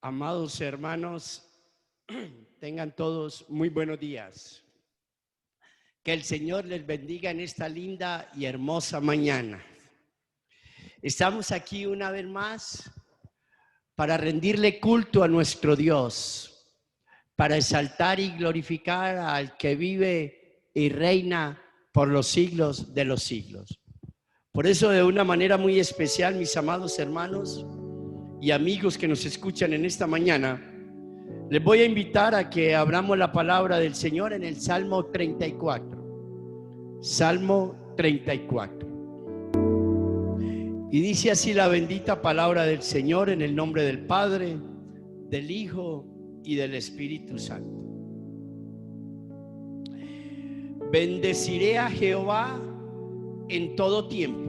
Amados hermanos, tengan todos muy buenos días. Que el Señor les bendiga en esta linda y hermosa mañana. Estamos aquí una vez más para rendirle culto a nuestro Dios, para exaltar y glorificar al que vive y reina por los siglos de los siglos. Por eso, de una manera muy especial, mis amados hermanos y amigos que nos escuchan en esta mañana, les voy a invitar a que abramos la palabra del Señor en el Salmo 34. Salmo 34. Y dice así la bendita palabra del Señor en el nombre del Padre, del Hijo y del Espíritu Santo. Bendeciré a Jehová en todo tiempo.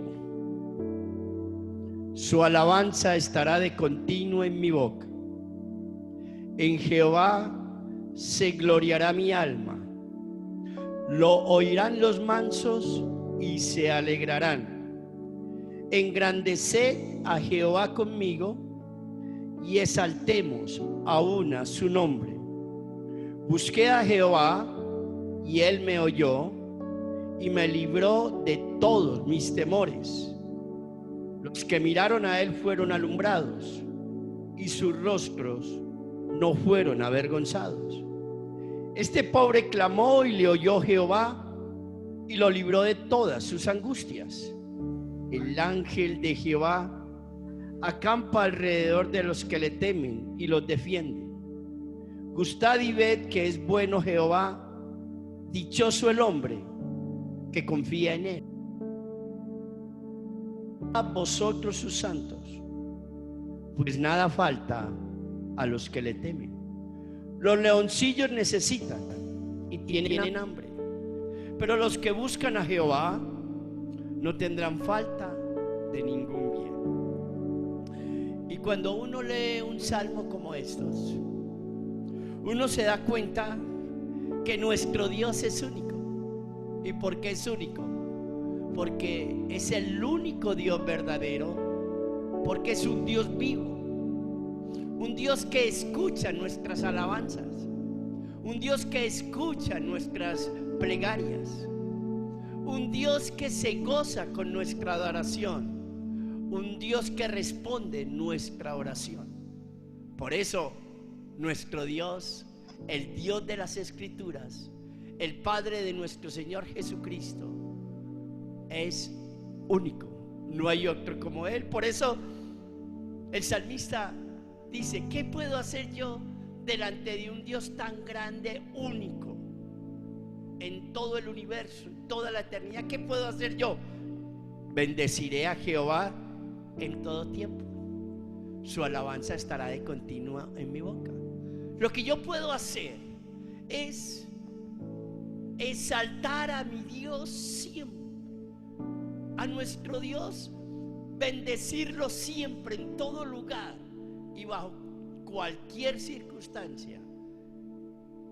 Su alabanza estará de continuo en mi boca. En Jehová se gloriará mi alma. Lo oirán los mansos y se alegrarán. Engrandeced a Jehová conmigo y exaltemos aún a su nombre. Busqué a Jehová y él me oyó y me libró de todos mis temores. Los que miraron a él fueron alumbrados y sus rostros no fueron avergonzados. Este pobre clamó y le oyó Jehová y lo libró de todas sus angustias. El ángel de Jehová acampa alrededor de los que le temen y los defiende. Gustad y ved que es bueno Jehová, dichoso el hombre que confía en él. A vosotros sus santos, pues nada falta a los que le temen. Los leoncillos necesitan y tienen hambre, pero los que buscan a Jehová no tendrán falta de ningún bien. Y cuando uno lee un salmo como estos, uno se da cuenta que nuestro Dios es único. ¿Y por qué es único? Porque es el único Dios verdadero, porque es un Dios vivo, un Dios que escucha nuestras alabanzas, un Dios que escucha nuestras plegarias, un Dios que se goza con nuestra adoración, un Dios que responde nuestra oración. Por eso nuestro Dios, el Dios de las Escrituras, el Padre de nuestro Señor Jesucristo, es único, no hay otro como él. Por eso el salmista dice: ¿qué puedo hacer yo delante de un Dios tan grande, único en todo el universo, en toda la eternidad? ¿Qué puedo hacer yo? Bendeciré a Jehová en todo tiempo. Su alabanza estará de continuo en mi boca. Lo que yo puedo hacer es exaltar a mi Dios siempre, a nuestro Dios, bendecirlo siempre, en todo lugar y bajo cualquier circunstancia,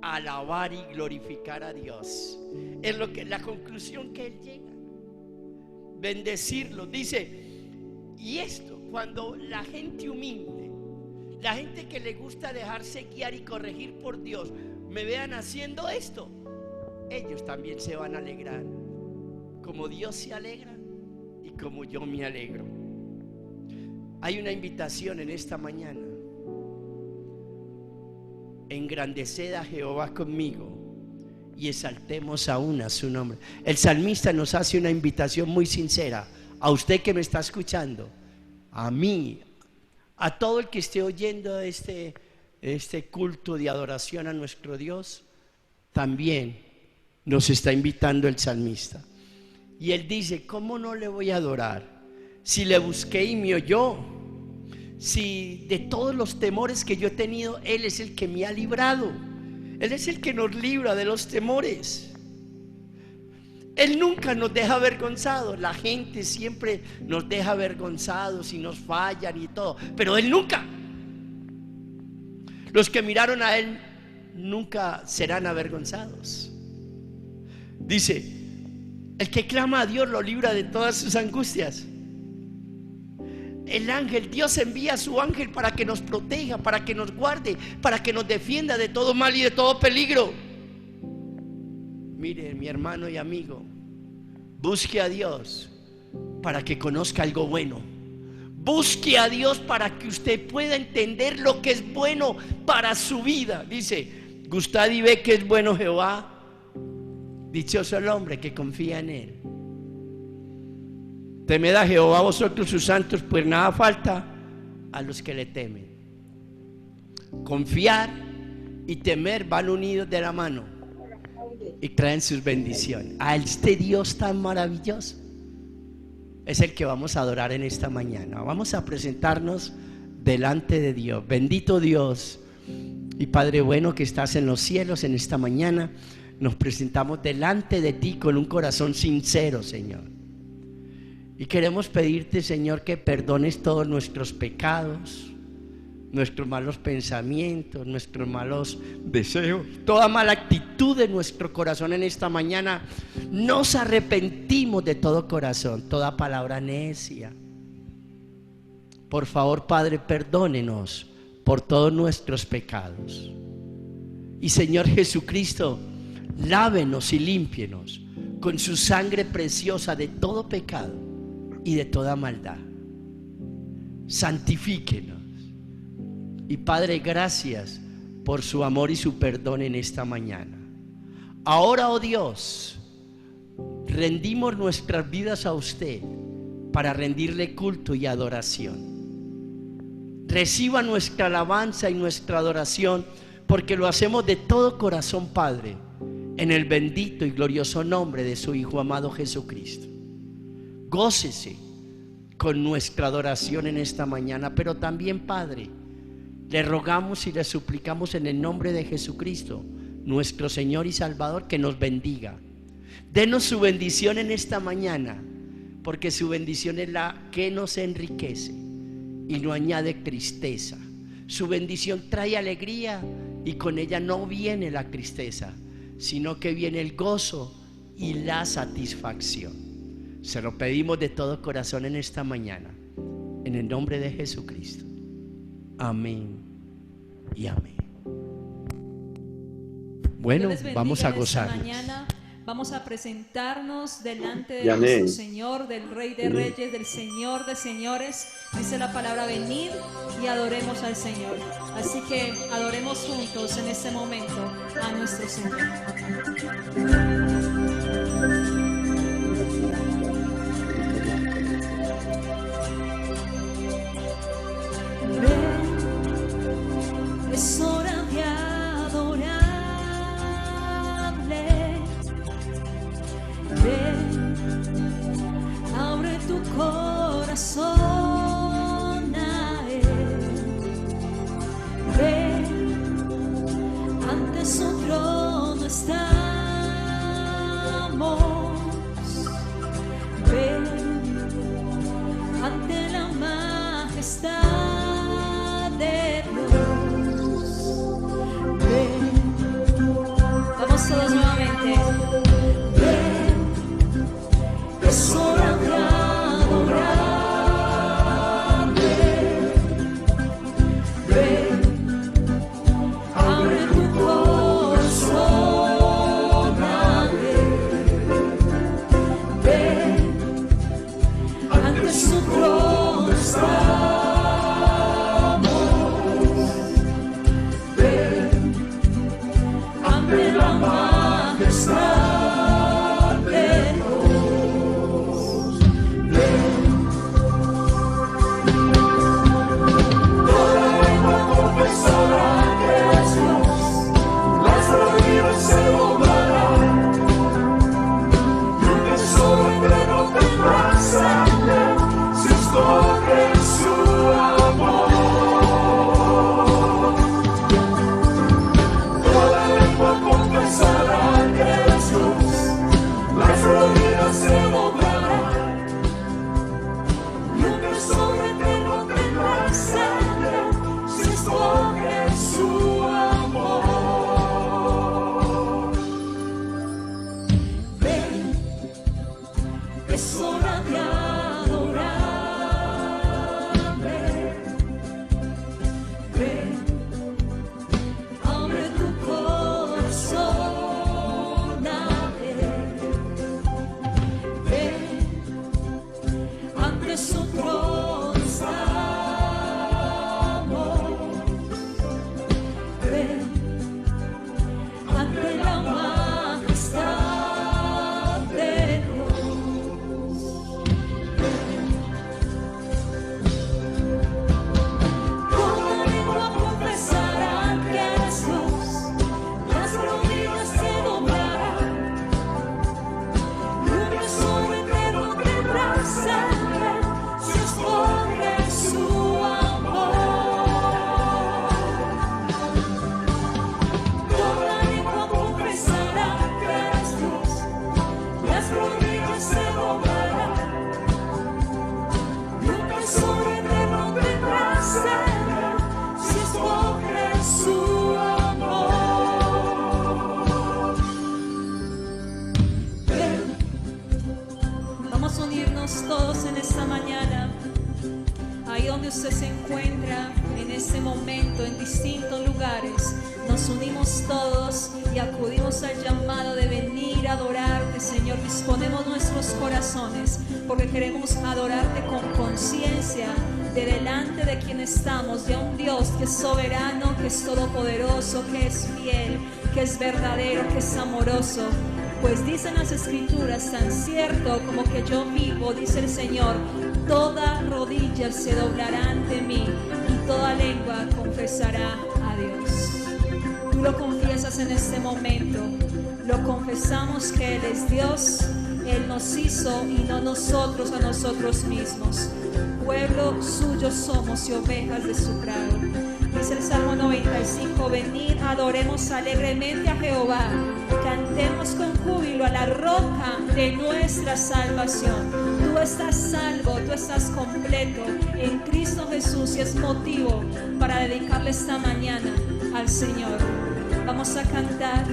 alabar y glorificar a Dios. Es la conclusión que él llega. Bendecirlo, dice. Y esto, cuando la gente humilde, la gente que le gusta dejarse guiar y corregir por Dios, me vean haciendo esto, ellos también se van a alegrar, como Dios se alegra y como yo me alegro. Hay una invitación en esta mañana: engrandeced a Jehová conmigo y exaltemos aún a su nombre. El salmista nos hace una invitación muy sincera a usted que me está escuchando, a mí, a todo el que esté oyendo este culto de adoración a nuestro Dios. También nos está invitando el salmista. Y él dice: ¿cómo no le voy a adorar? Si le busqué y me oyó, si de todos los temores que yo he tenido, él es el que me ha librado. Él es el que nos libra de los temores. Él nunca nos deja avergonzados. La gente siempre nos deja avergonzados y nos fallan y todo, pero él nunca. Los que miraron a él nunca serán avergonzados. Dice: el que clama a Dios lo libra de todas sus angustias. el ángel, Dios envía a su ángel para que nos proteja, para que nos guarde, para que nos defienda de todo mal y de todo peligro. Mire, mi hermano y amigo, busque a Dios para que conozca algo bueno. Busque a Dios para que usted pueda entender lo que es bueno para su vida. Dice, gustad y ve que es bueno Jehová. Dichoso el hombre que confía en él. Temed a Jehová vosotros sus santos, pues nada falta a los que le temen. Confiar y temer van unidos de la mano y traen sus bendiciones. A este Dios tan maravilloso es el que vamos a adorar en esta mañana. Vamos a presentarnos delante de Dios. Bendito Dios y Padre bueno que estás en los cielos, en esta mañana nos presentamos delante de ti con un corazón sincero, Señor. Y queremos pedirte, Señor, que perdones todos nuestros pecados, nuestros malos pensamientos, nuestros malos deseos, toda mala actitud de nuestro corazón en esta mañana. Nos arrepentimos de todo corazón, toda palabra necia. Por favor, Padre, perdónenos por todos nuestros pecados. Y Señor Jesucristo, lávenos y límpienos con su sangre preciosa de todo pecado y de toda maldad. Santifíquenos. Y Padre, gracias por su amor y su perdón en esta mañana. Ahora, oh Dios, rendimos nuestras vidas a usted para rendirle culto y adoración. Reciba nuestra alabanza y nuestra adoración, porque lo hacemos de todo corazón, Padre, en el bendito y glorioso nombre de su Hijo amado Jesucristo. Gócese con nuestra adoración en esta mañana, pero también, Padre, le rogamos y le suplicamos en el nombre de Jesucristo, nuestro Señor y Salvador, que nos bendiga. Denos su bendición en esta mañana, porque su bendición es la que nos enriquece y no añade tristeza. Su bendición trae alegría y con ella no viene la tristeza, sino que viene el gozo y la satisfacción. Se lo pedimos de todo corazón en esta mañana, en el nombre de Jesucristo. Amén y amén. Bueno, vamos a gozarnos. Mañana vamos a presentarnos delante de nuestro Señor, del Rey de Reyes, del Señor de Señores. Dice la palabra: venid y adoremos al Señor. Así que adoremos juntos en este momento a nuestro Señor. Es hora de adorarle. Ven, abre tu corazón a Él. Ven, ante su trono estamos. Ven, ante la majestad de Dios. Vamos todos nuevamente. Ven, es hora de adorarle. Ven, abre tu corazón a Él. Ven, ante su trono estamos. Ven, ante la majestad de Dios. Ven. Toda lengua confesará que es Dios, las rodillas se doblarán, y un tesoro eterno tendrá sangre si escoge su amor. Confesará que es Dios, las rodillas se doblarán, y un tesoro eterno tendrá sangre si escoge su amor. Ven, es hora de adorarle. Vamos a unirnos todos en esta mañana. Ahí donde usted se encuentra en este momento, en distintos lugares, nos unimos todos y acudimos al llamado de venir a adorarte, Señor. Disponemos nuestros corazones porque queremos adorarte con conciencia de delante de quien estamos, de un Dios que es soberano, que es todopoderoso, que es fiel, que es verdadero, que es amoroso. Pues dicen las Escrituras, tan cierto como que yo vivo, dice el Señor, toda rodilla se doblará ante mí y toda lengua confesará a Dios. Tú lo confiesas en este momento, lo confesamos que Él es Dios, Él nos hizo y no nosotros a nosotros mismos. Pueblo suyo somos y ovejas de su prado. Dice el Salmo 95, venid, adoremos alegremente a Jehová, cantemos con júbilo a la roca de nuestra salvación. Tú estás salvo, tú estás completo en Cristo Jesús y es motivo para dedicarle esta mañana al Señor. Vamos a cantar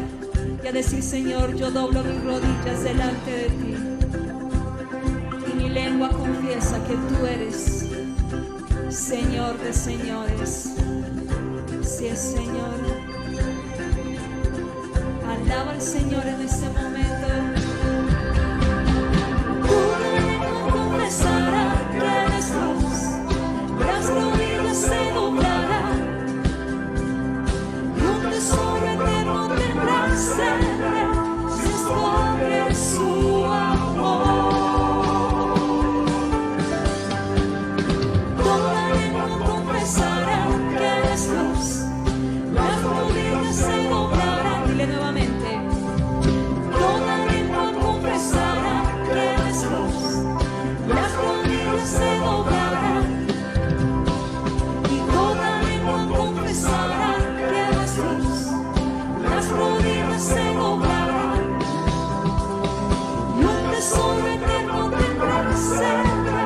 y a decir, Señor, yo doblo mis rodillas delante de ti y mi lengua confiesa que tú eres Señor de señores. Así es, Señor. Alaba al Señor en este momento. Tu lengua confesará que eres Dios, las rodillas se doblarán y un tesoro eterno tendrás siempre si escoges su amor. Toda lengua confesará que eres Dios, las rodillas se doblarán. Dile nuevamente. Toda lengua confesará que eres Dios, las rodillas se doblarán. Y toda lengua confesará que eres Dios, las rodillas se doblarán. Y un tesoro eterno tendrás siempre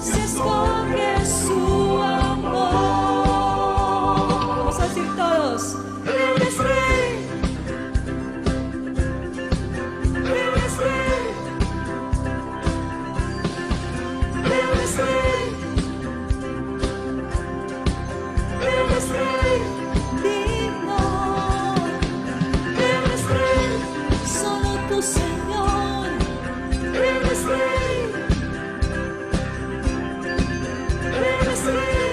si escoges su amor. Vamos a decir todos. Él es rey. Él es rey. Él es rey. Él es rey. Digno. Él es rey. Solo tu Señor. Él es rey. Él es rey.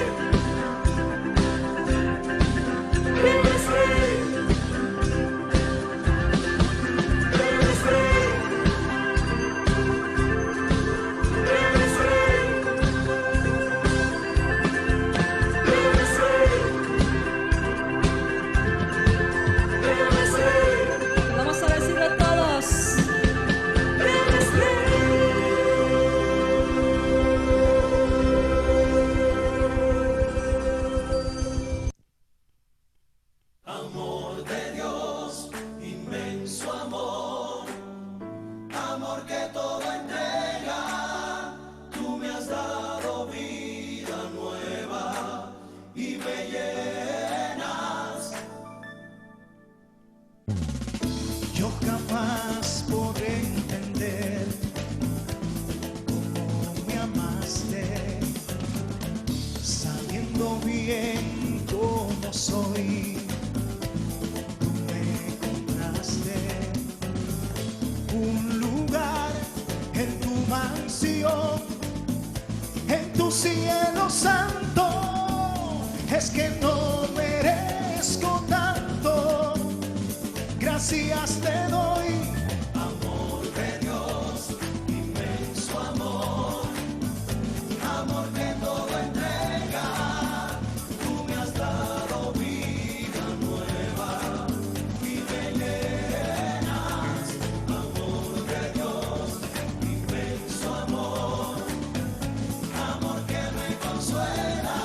Él es rey. Él es rey. Él es rey. Él es rey. Él es rey. Vamos a decirlo todos. Él es rey. Amor de Dios, inmenso amor, amor que todo entrega. Tú me has dado vida nueva y me llenas. Yo jamás podré entender cómo me amaste, sabiendo bien cómo soy. Tú me compraste un lugar en tu mansión, en tu cielo santo. Es que no merezco tanto, gracias te doy. Amor de Dios, inmenso amor, amor que todo entrega. Tú me has dado vida nueva y me llenas. Amor de Dios, inmenso amor, amor que me consuela.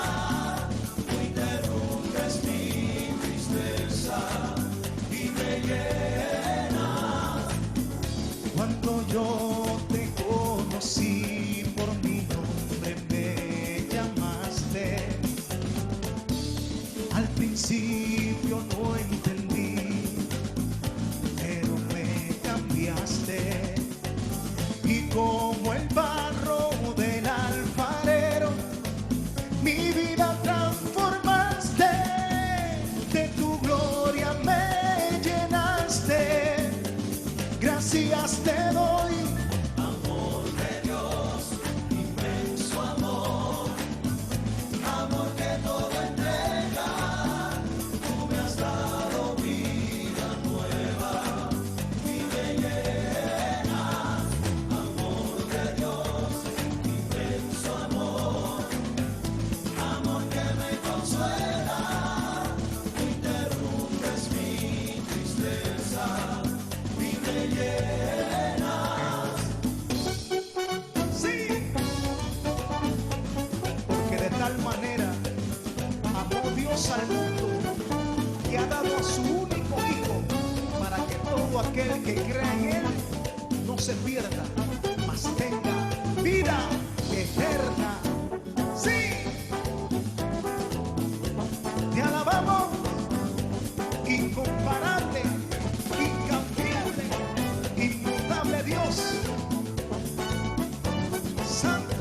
Tú interrumpes mi tristeza y me llenas. que el que crea en Él no se pierda, mas tenga vida eterna. Sí, te alabamos, incomparable, incambiable, inmutable Dios, santo.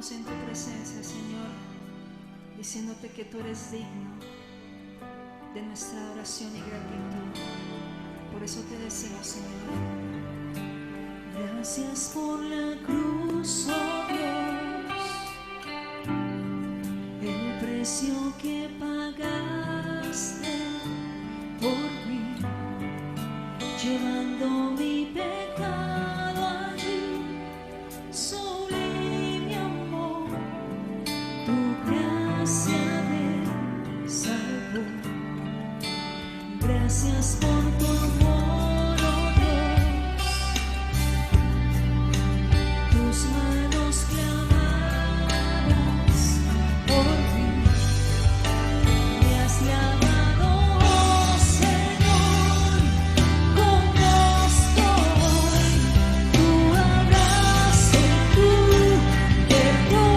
En tu presencia, Señor, diciéndote que tú eres digno de nuestra adoración y gratitud. Por eso te decimos, Señor, gracias por la cruz, oh Dios, el precio que pagaste por mí, llevando mi pecado allí. Gracias por tu amor, oh Dios, tus manos clavadas por mí, me has lavado, oh Señor, conozco hoy tu abrazo, tu perdón.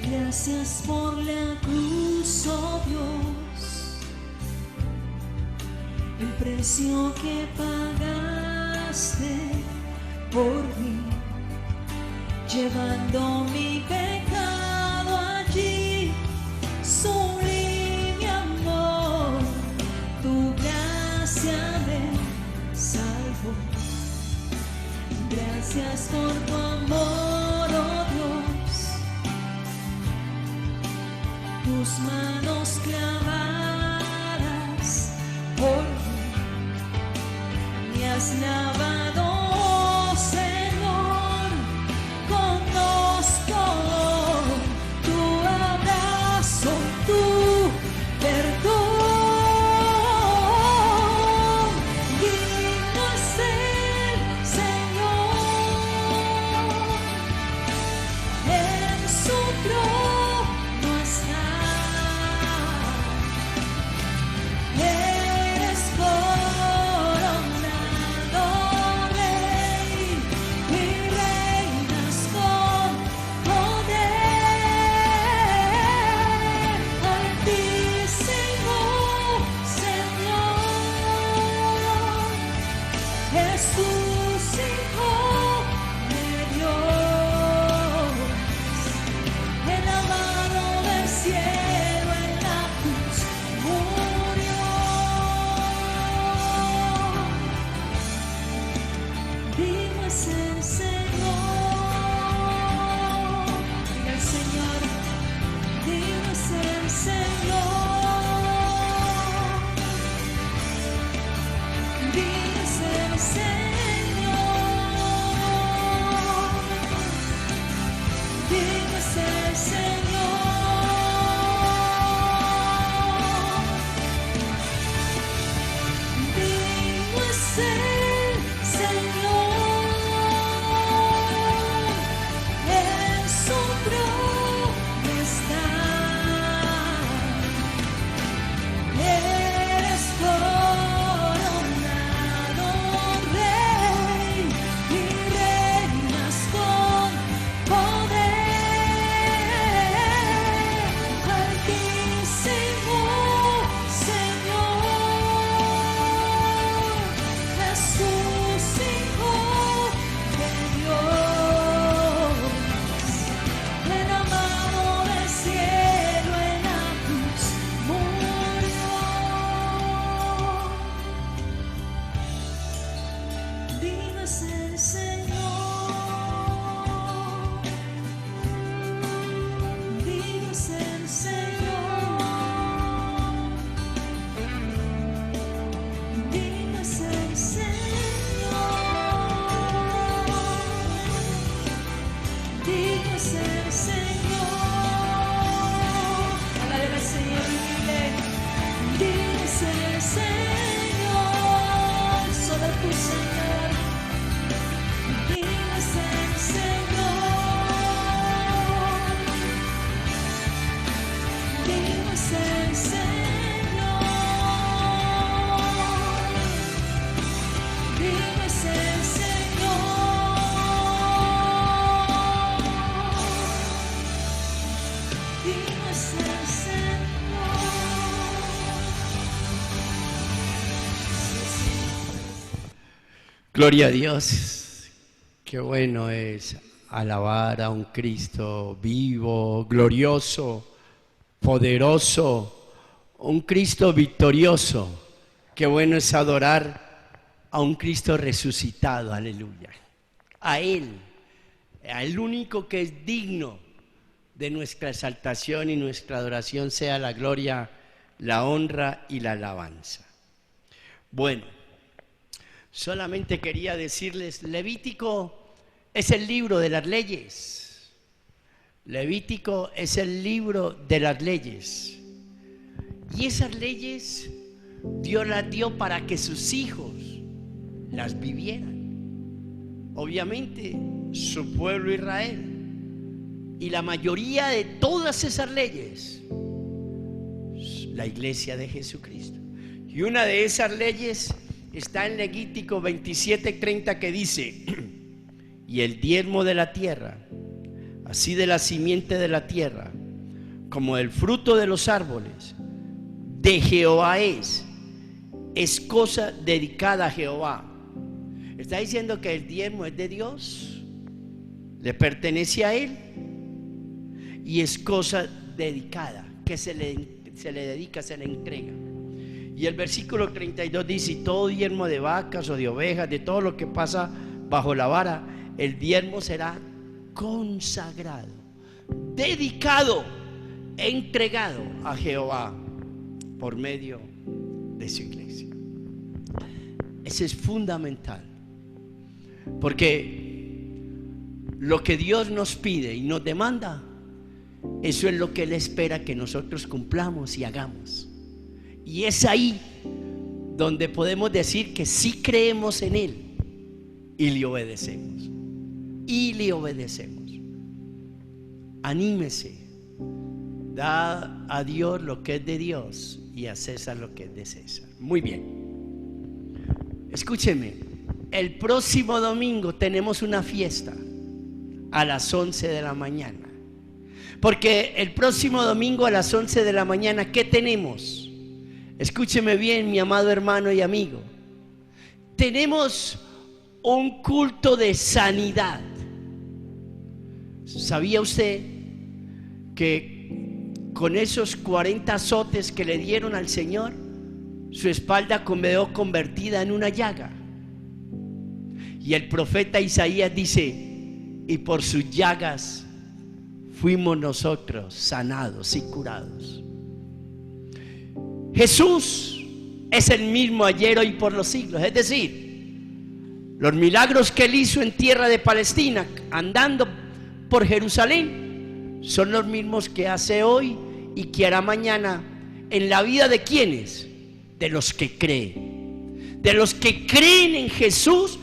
Gracias por la cruz, oh Dios, el precio que pagaste por mí, llevando mi pecado allí. Sublime amor, tu gracia me salvó. Gracias por tu amor, oh Dios, tus manos clavadas por mí, me has lavado, oh Señor, conozco tu abrazo, tu perdón. Digno es el Señor, en su trono está. Eres coronado Digno es el Señor. Digno es el Señor. Digno es el Señor. Gloria a Dios. Qué bueno es alabar a un Cristo vivo, glorioso, poderoso, un Cristo victorioso. Qué bueno es adorar a un Cristo resucitado, aleluya. A Él, al único que es digno de nuestra exaltación y nuestra adoración, sea la gloria, la honra y la alabanza. Bueno, solamente quería decirles, Levítico es el libro de las leyes. Levítico es el libro de las leyes. Y esas leyes Dios las dio para que sus hijos las vivieran. Obviamente, su pueblo Israel. Y la mayoría de todas esas leyes, la iglesia de Jesucristo. Y una de esas leyes está en Levítico 27:30, que dice: y el diezmo de la tierra, así de la simiente de la tierra, como del fruto de los árboles, de Jehová es cosa dedicada a Jehová. Está diciendo que el diezmo es de Dios, le pertenece a Él, y es cosa dedicada, que se le dedica, se le entrega. Y el versículo 32 dice: y todo diezmo de vacas o de ovejas, de todo lo que pasa bajo la vara, el diezmo será consagrado, dedicado, entregado a Jehová por medio de su iglesia. Eso es fundamental, porque lo que Dios nos pide y nos demanda, eso es lo que Él espera que nosotros cumplamos y hagamos. Y es ahí donde podemos decir que sí creemos en Él y le obedecemos. Y le obedecemos. Anímese, da a Dios lo que es de Dios y a César lo que es de César. Muy bien. Escúcheme, el próximo domingo tenemos una fiesta a las 11 de la mañana. Porque el próximo domingo a las 11 de la mañana, ¿qué tenemos? Escúcheme bien, mi amado hermano y amigo. Tenemos un culto de sanidad. ¿Sabía usted que con esos 40 azotes que le dieron al Señor, su espalda quedó convertida en una llaga? Y el profeta Isaías dice: y por sus llagas fuimos nosotros sanados y curados. Jesús es el mismo ayer, hoy, por los siglos. Es decir, los milagros que Él hizo en tierra de Palestina, andando por Jerusalén, son los mismos que hace hoy y que hará mañana en la vida de ¿quiénes? De los que creen. De los que creen en Jesús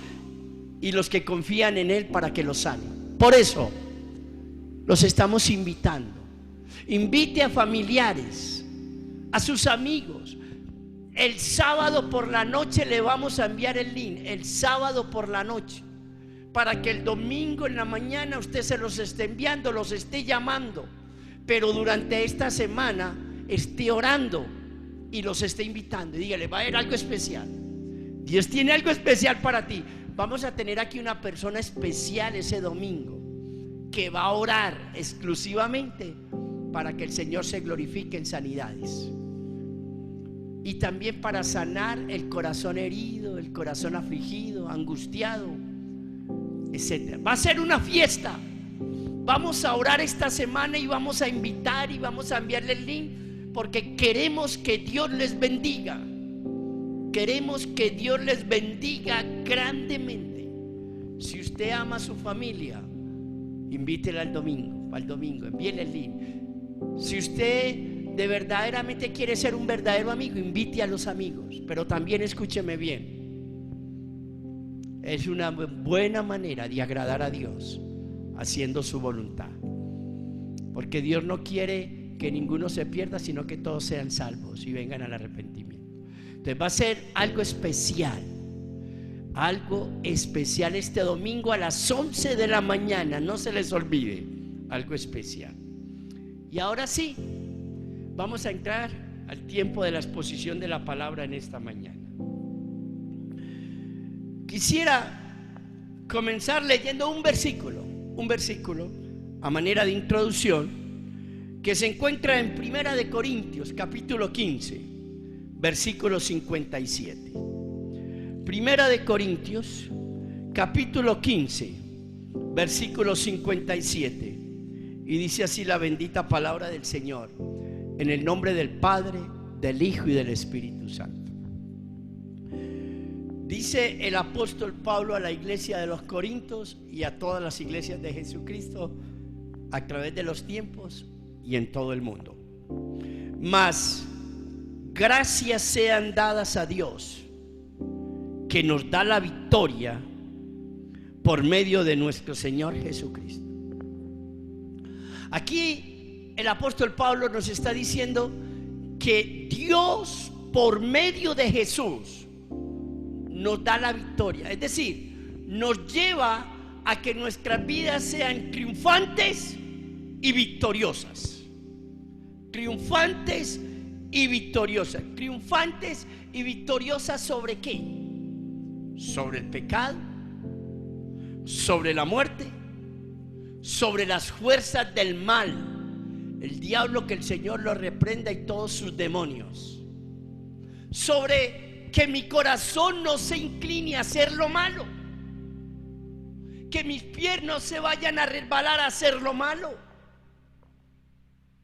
y los que confían en Él para que los sane. Por eso los estamos invitando. Invite a familiares, a sus amigos. El sábado por la noche le vamos a enviar el link, el sábado por la noche, para que el domingo en la mañana usted se los esté enviando, los esté llamando, pero durante esta semana esté orando y los esté invitando. Y dígale: va a haber algo especial. Dios tiene algo especial para ti. Vamos a tener aquí una persona especial ese domingo que va a orar exclusivamente para que el Señor se glorifique en sanidades. Y también para sanar el corazón herido, el corazón afligido, angustiado, etc. Va a ser una fiesta. Vamos a orar esta semana y vamos a invitar y vamos a enviarle el link, porque queremos que Dios les bendiga. Queremos que Dios les bendiga grandemente. Si usted ama a su familia, invítela al domingo, envíele el link. Si usted de verdaderamente quiere ser un verdadero amigo, invite a los amigos. Pero también escúcheme bien, es una buena manera de agradar a Dios haciendo su voluntad, porque Dios no quiere que ninguno se pierda, sino que todos sean salvos y vengan al arrepentimiento. Entonces va a ser algo especial este domingo a las 11 de la mañana, no se les olvide, algo especial. Y ahora sí, vamos a entrar al tiempo de la exposición de la palabra en esta mañana. Quisiera comenzar leyendo un versículo a manera de introducción, que se encuentra en Primera de Corintios, capítulo 15, versículo 57. Primera de Corintios, capítulo 15, versículo 57. Y dice así la bendita palabra del Señor, en el nombre del Padre, del Hijo y del Espíritu Santo. Dice el apóstol Pablo a la iglesia de los Corintios y a todas las iglesias de Jesucristo a través de los tiempos y en todo el mundo: mas gracias sean dadas a Dios, que nos da la victoria por medio de nuestro Señor Jesucristo. Aquí el apóstol Pablo nos está diciendo que Dios, por medio de Jesús, nos da la victoria. Es decir, nos lleva a que nuestras vidas sean triunfantes y victoriosas. Triunfantes y victoriosas. Triunfantes y victoriosas ¿sobre qué? Sobre el pecado, sobre la muerte, sobre las fuerzas del mal, el diablo, que el Señor lo reprenda, y todos sus demonios. Sobre que mi corazón no se incline a hacer lo malo, que mis pies no se vayan a resbalar a hacer lo malo.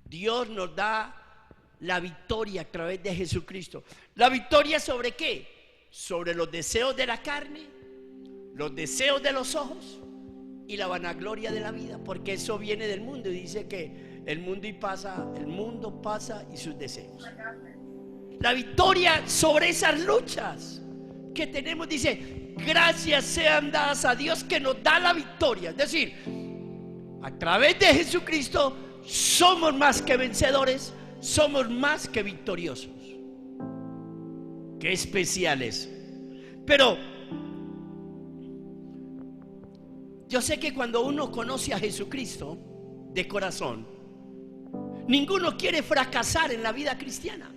Dios nos da la victoria a través de Jesucristo. ¿La victoria sobre qué? Sobre los deseos de la carne, los deseos de los ojos y la vanagloria de la vida, porque eso viene del mundo, y dice que el mundo pasa y sus deseos. La victoria sobre esas luchas que tenemos, dice, gracias sean dadas a Dios que nos da la victoria. Es decir, a través de Jesucristo somos más que vencedores, somos más que victoriosos. Qué especiales. Pero yo sé que cuando uno conoce a Jesucristo de corazón, ninguno quiere fracasar en la vida cristiana.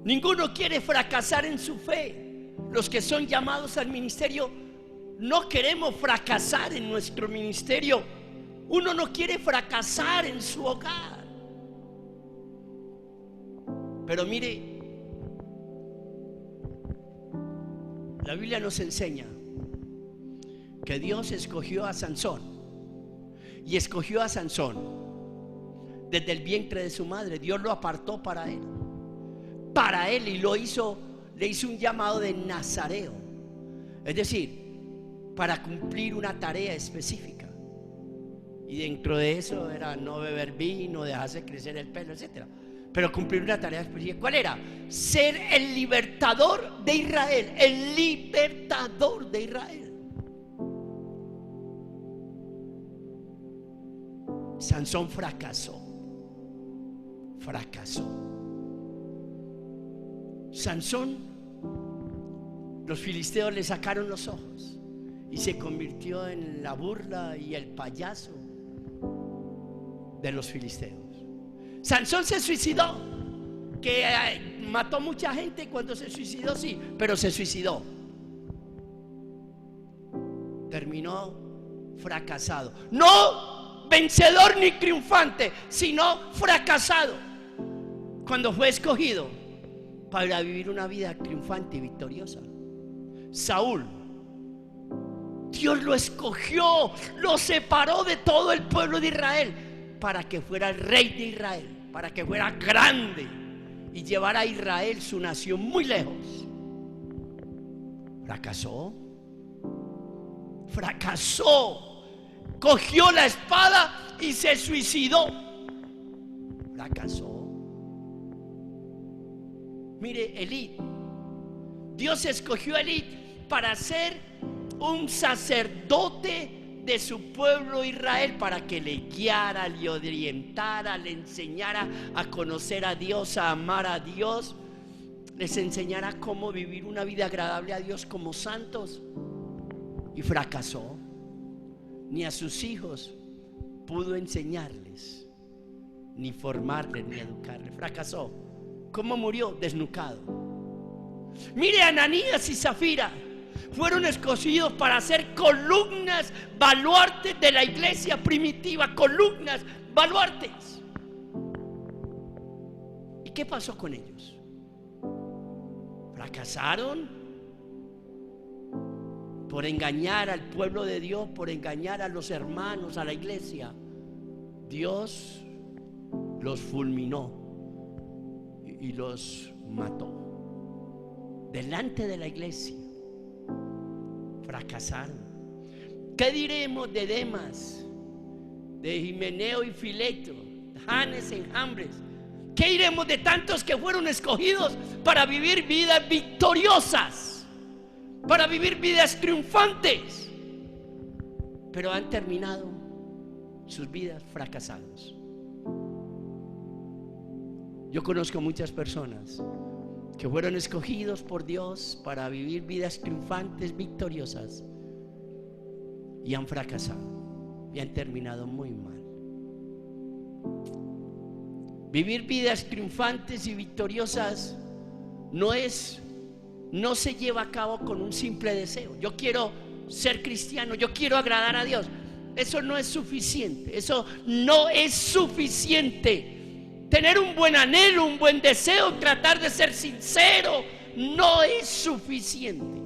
Ninguno quiere fracasar en su fe. Los que son llamados al ministerio no queremos fracasar en nuestro ministerio. Uno no quiere fracasar en su hogar. Pero mire, la Biblia nos enseña que Dios escogió a Sansón, y escogió a Sansón desde el vientre de su madre. Dios lo apartó para él, y le hizo un llamado de nazareo, es decir, para cumplir una tarea específica. Y dentro de eso era no beber vino, dejarse crecer el pelo, etcétera. Pero cumplir una tarea específica. ¿Cuál era? Ser el libertador de Israel. El libertador de Israel. Sansón fracasó. Sansón, los filisteos le sacaron los ojos y se convirtió en la burla y el payaso de los filisteos. Sansón se suicidó, que mató mucha gente cuando se suicidó, sí, pero se suicidó. Terminó fracasado, no vencedor ni triunfante, sino fracasado, cuando fue escogido para vivir una vida triunfante y victoriosa. Saúl, Dios lo escogió, lo separó de todo el pueblo de Israel para que fuera el rey de Israel, para que fuera grande y llevara a Israel, su nación, muy lejos. Fracasó, cogió la espada y se suicidó. Fracasó. Mire, Elí, Dios escogió a Elí para ser un sacerdote de su pueblo Israel para que le guiara, le orientara, le enseñara a conocer a Dios, a amar a Dios, les enseñara cómo vivir una vida agradable a Dios como santos. Y fracasó. Ni a sus hijos pudo enseñarles, ni formarles, ni educarles. Fracasó. ¿Cómo murió? Desnucado. Mire, Ananías y Zafira fueron escogidos para ser columnas, baluartes de la iglesia primitiva. Columnas, baluartes. ¿Y qué pasó con ellos? Fracasaron por engañar al pueblo de Dios, por engañar a los hermanos, a la iglesia. Dios los fulminó y los mató delante de la iglesia. Fracasaron. ¿Qué diremos de Demas, de Himeneo y Fileto, Janes y Jambres? ¿Qué diremos de tantos que fueron escogidos para vivir vidas victoriosas, para vivir vidas triunfantes, pero han terminado sus vidas fracasados? Yo conozco muchas personas que fueron escogidos por Dios para vivir vidas triunfantes, victoriosas, y han fracasado y han terminado muy mal. Vivir vidas triunfantes y victoriosas no se lleva a cabo con un simple deseo. Yo quiero ser cristiano, yo quiero agradar a Dios. Eso no es suficiente. Eso no es suficiente. Tener un buen anhelo, un buen deseo, tratar de ser sincero, no es suficiente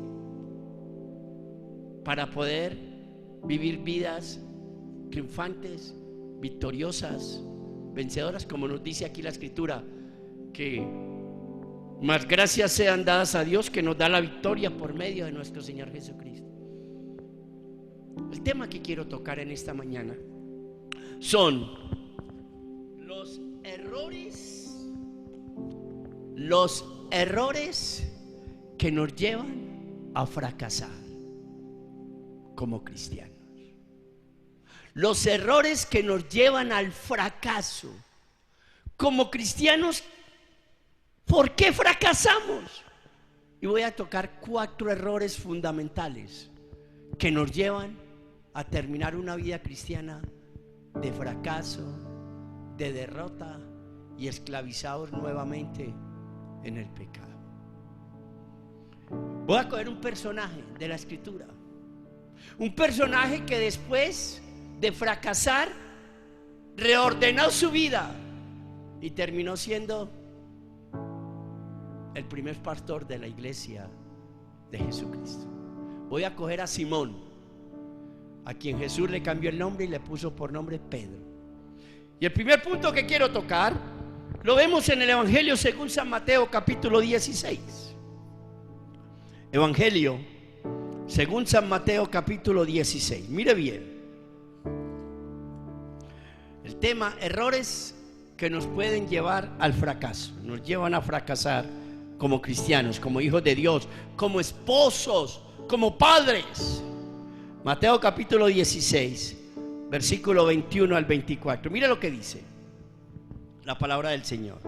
para poder vivir vidas triunfantes, victoriosas, vencedoras, como nos dice aquí la Escritura, que más gracias sean dadas a Dios, que nos da la victoria por medio de nuestro Señor Jesucristo. El tema que quiero tocar en esta mañana son los errores que nos llevan a fracasar como cristianos. Los errores que nos llevan al fracaso como cristianos. ¿Por qué fracasamos? Y voy a tocar 4 errores fundamentales que nos llevan a terminar una vida cristiana de fracaso, de derrota y esclavizados nuevamente en el pecado. Voy a coger un personaje de la Escritura, un personaje que después de fracasar reordenó su vida y terminó siendo el primer pastor de la iglesia de Jesucristo. Voy a coger a Simón, a quien Jesús le cambió el nombre y le puso por nombre Pedro. Y el primer punto que quiero tocar lo vemos en el Evangelio según San Mateo, capítulo 16. Evangelio según San Mateo, capítulo 16. Mire bien el tema: errores que nos pueden llevar al fracaso, nos llevan a fracasar como cristianos, como hijos de Dios, como esposos, como padres. Mateo capítulo 16, versículo 21 al 24. Mira lo que dice la palabra del Señor.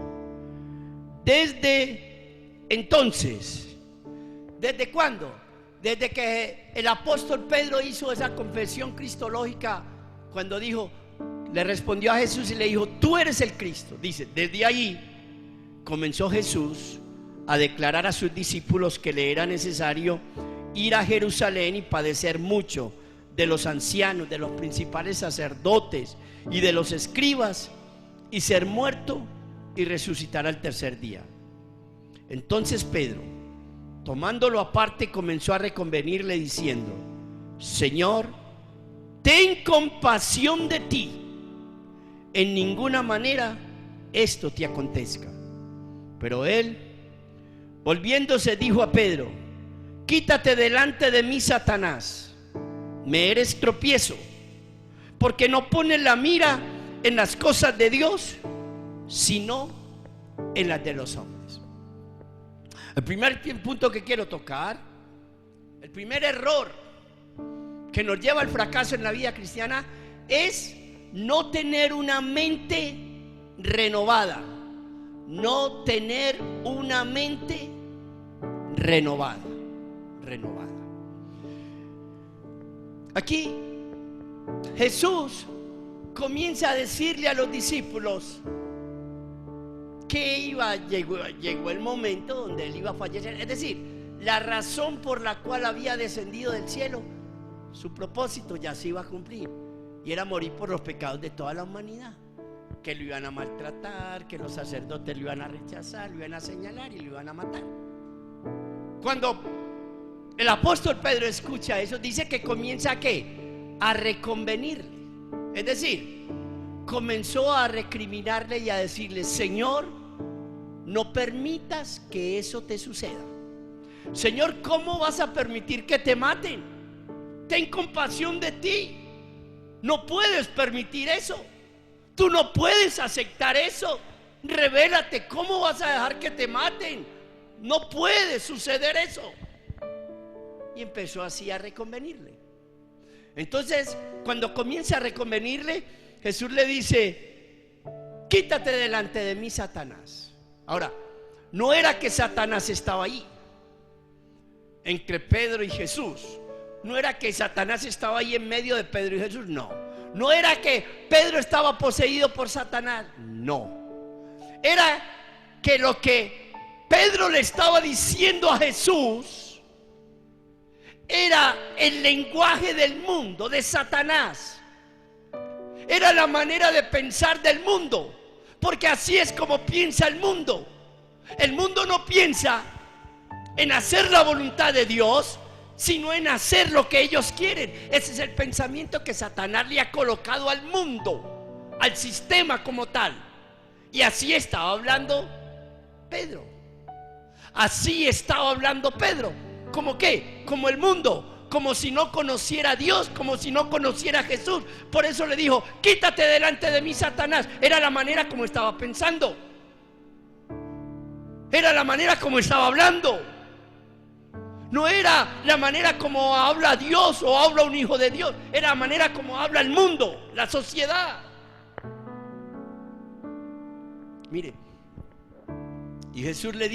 Desde entonces, ¿desde cuándo? Desde que el apóstol Pedro hizo esa confesión cristológica, cuando dijo, le respondió a Jesús y le dijo: tú eres el Cristo. Dice, desde ahí comenzó Jesús a declarar a sus discípulos que le era necesario ir a Jerusalén y padecer mucho de los ancianos, de los principales sacerdotes y de los escribas, y ser muerto y resucitar al tercer día. Entonces Pedro, tomándolo aparte, comenzó a reconvenirle diciendo: Señor, ten compasión de ti, en ninguna manera esto te acontezca. Pero él, volviéndose, dijo a Pedro: quítate delante de mí, Satanás, me eres tropiezo, porque no pones la mira en las cosas de Dios, sino en las de los hombres. El primer punto que quiero tocar, el primer error que nos lleva al fracaso en la vida cristiana es no tener una mente renovada. No tener una mente renovada. Aquí Jesús comienza a decirle a los discípulos que llegó el momento donde él iba a fallecer. Es decir, la razón por la cual había descendido del cielo, su propósito ya se iba a cumplir, y era morir por los pecados de toda la humanidad. Que lo iban a maltratar, que los sacerdotes lo iban a rechazar, lo iban a señalar y lo iban a matar. Cuando el apóstol Pedro escucha eso, dice que comienza ¿a qué? A reconvenirle. Es decir, comenzó a recriminarle y a decirle: Señor, no permitas que eso te suceda. Señor, ¿cómo vas a permitir que te maten? Ten compasión de ti. No puedes permitir eso. Tú no puedes aceptar eso. Revélate, ¿cómo vas a dejar que te maten? No puede suceder eso. Y empezó así a reconvenirle. Entonces, cuando comienza a reconvenirle, Jesús le dice: quítate delante de mí, Satanás. Ahora, no era que Satanás estaba ahí entre Pedro y Jesús. No era que Satanás estaba ahí en medio de Pedro y Jesús. No era que Pedro estaba poseído por Satanás. No. Era que lo que Pedro le estaba diciendo a Jesús era el lenguaje del mundo, de Satanás. Era la manera de pensar del mundo, porque así es como piensa el mundo. El mundo no piensa en hacer la voluntad de Dios, sino en hacer lo que ellos quieren. Ese es el pensamiento que Satanás le ha colocado al mundo, al sistema como tal. Y así estaba hablando Pedro. Así estaba hablando Pedro. ¿Cómo qué? Como el mundo, como si no conociera a Dios, como si no conociera a Jesús. Por eso le dijo: quítate delante de mí, Satanás. Era la manera como estaba pensando. Era la manera como estaba hablando. No era la manera como habla Dios o habla un hijo de Dios. Era la manera como habla el mundo, la sociedad. Mire, y Jesús le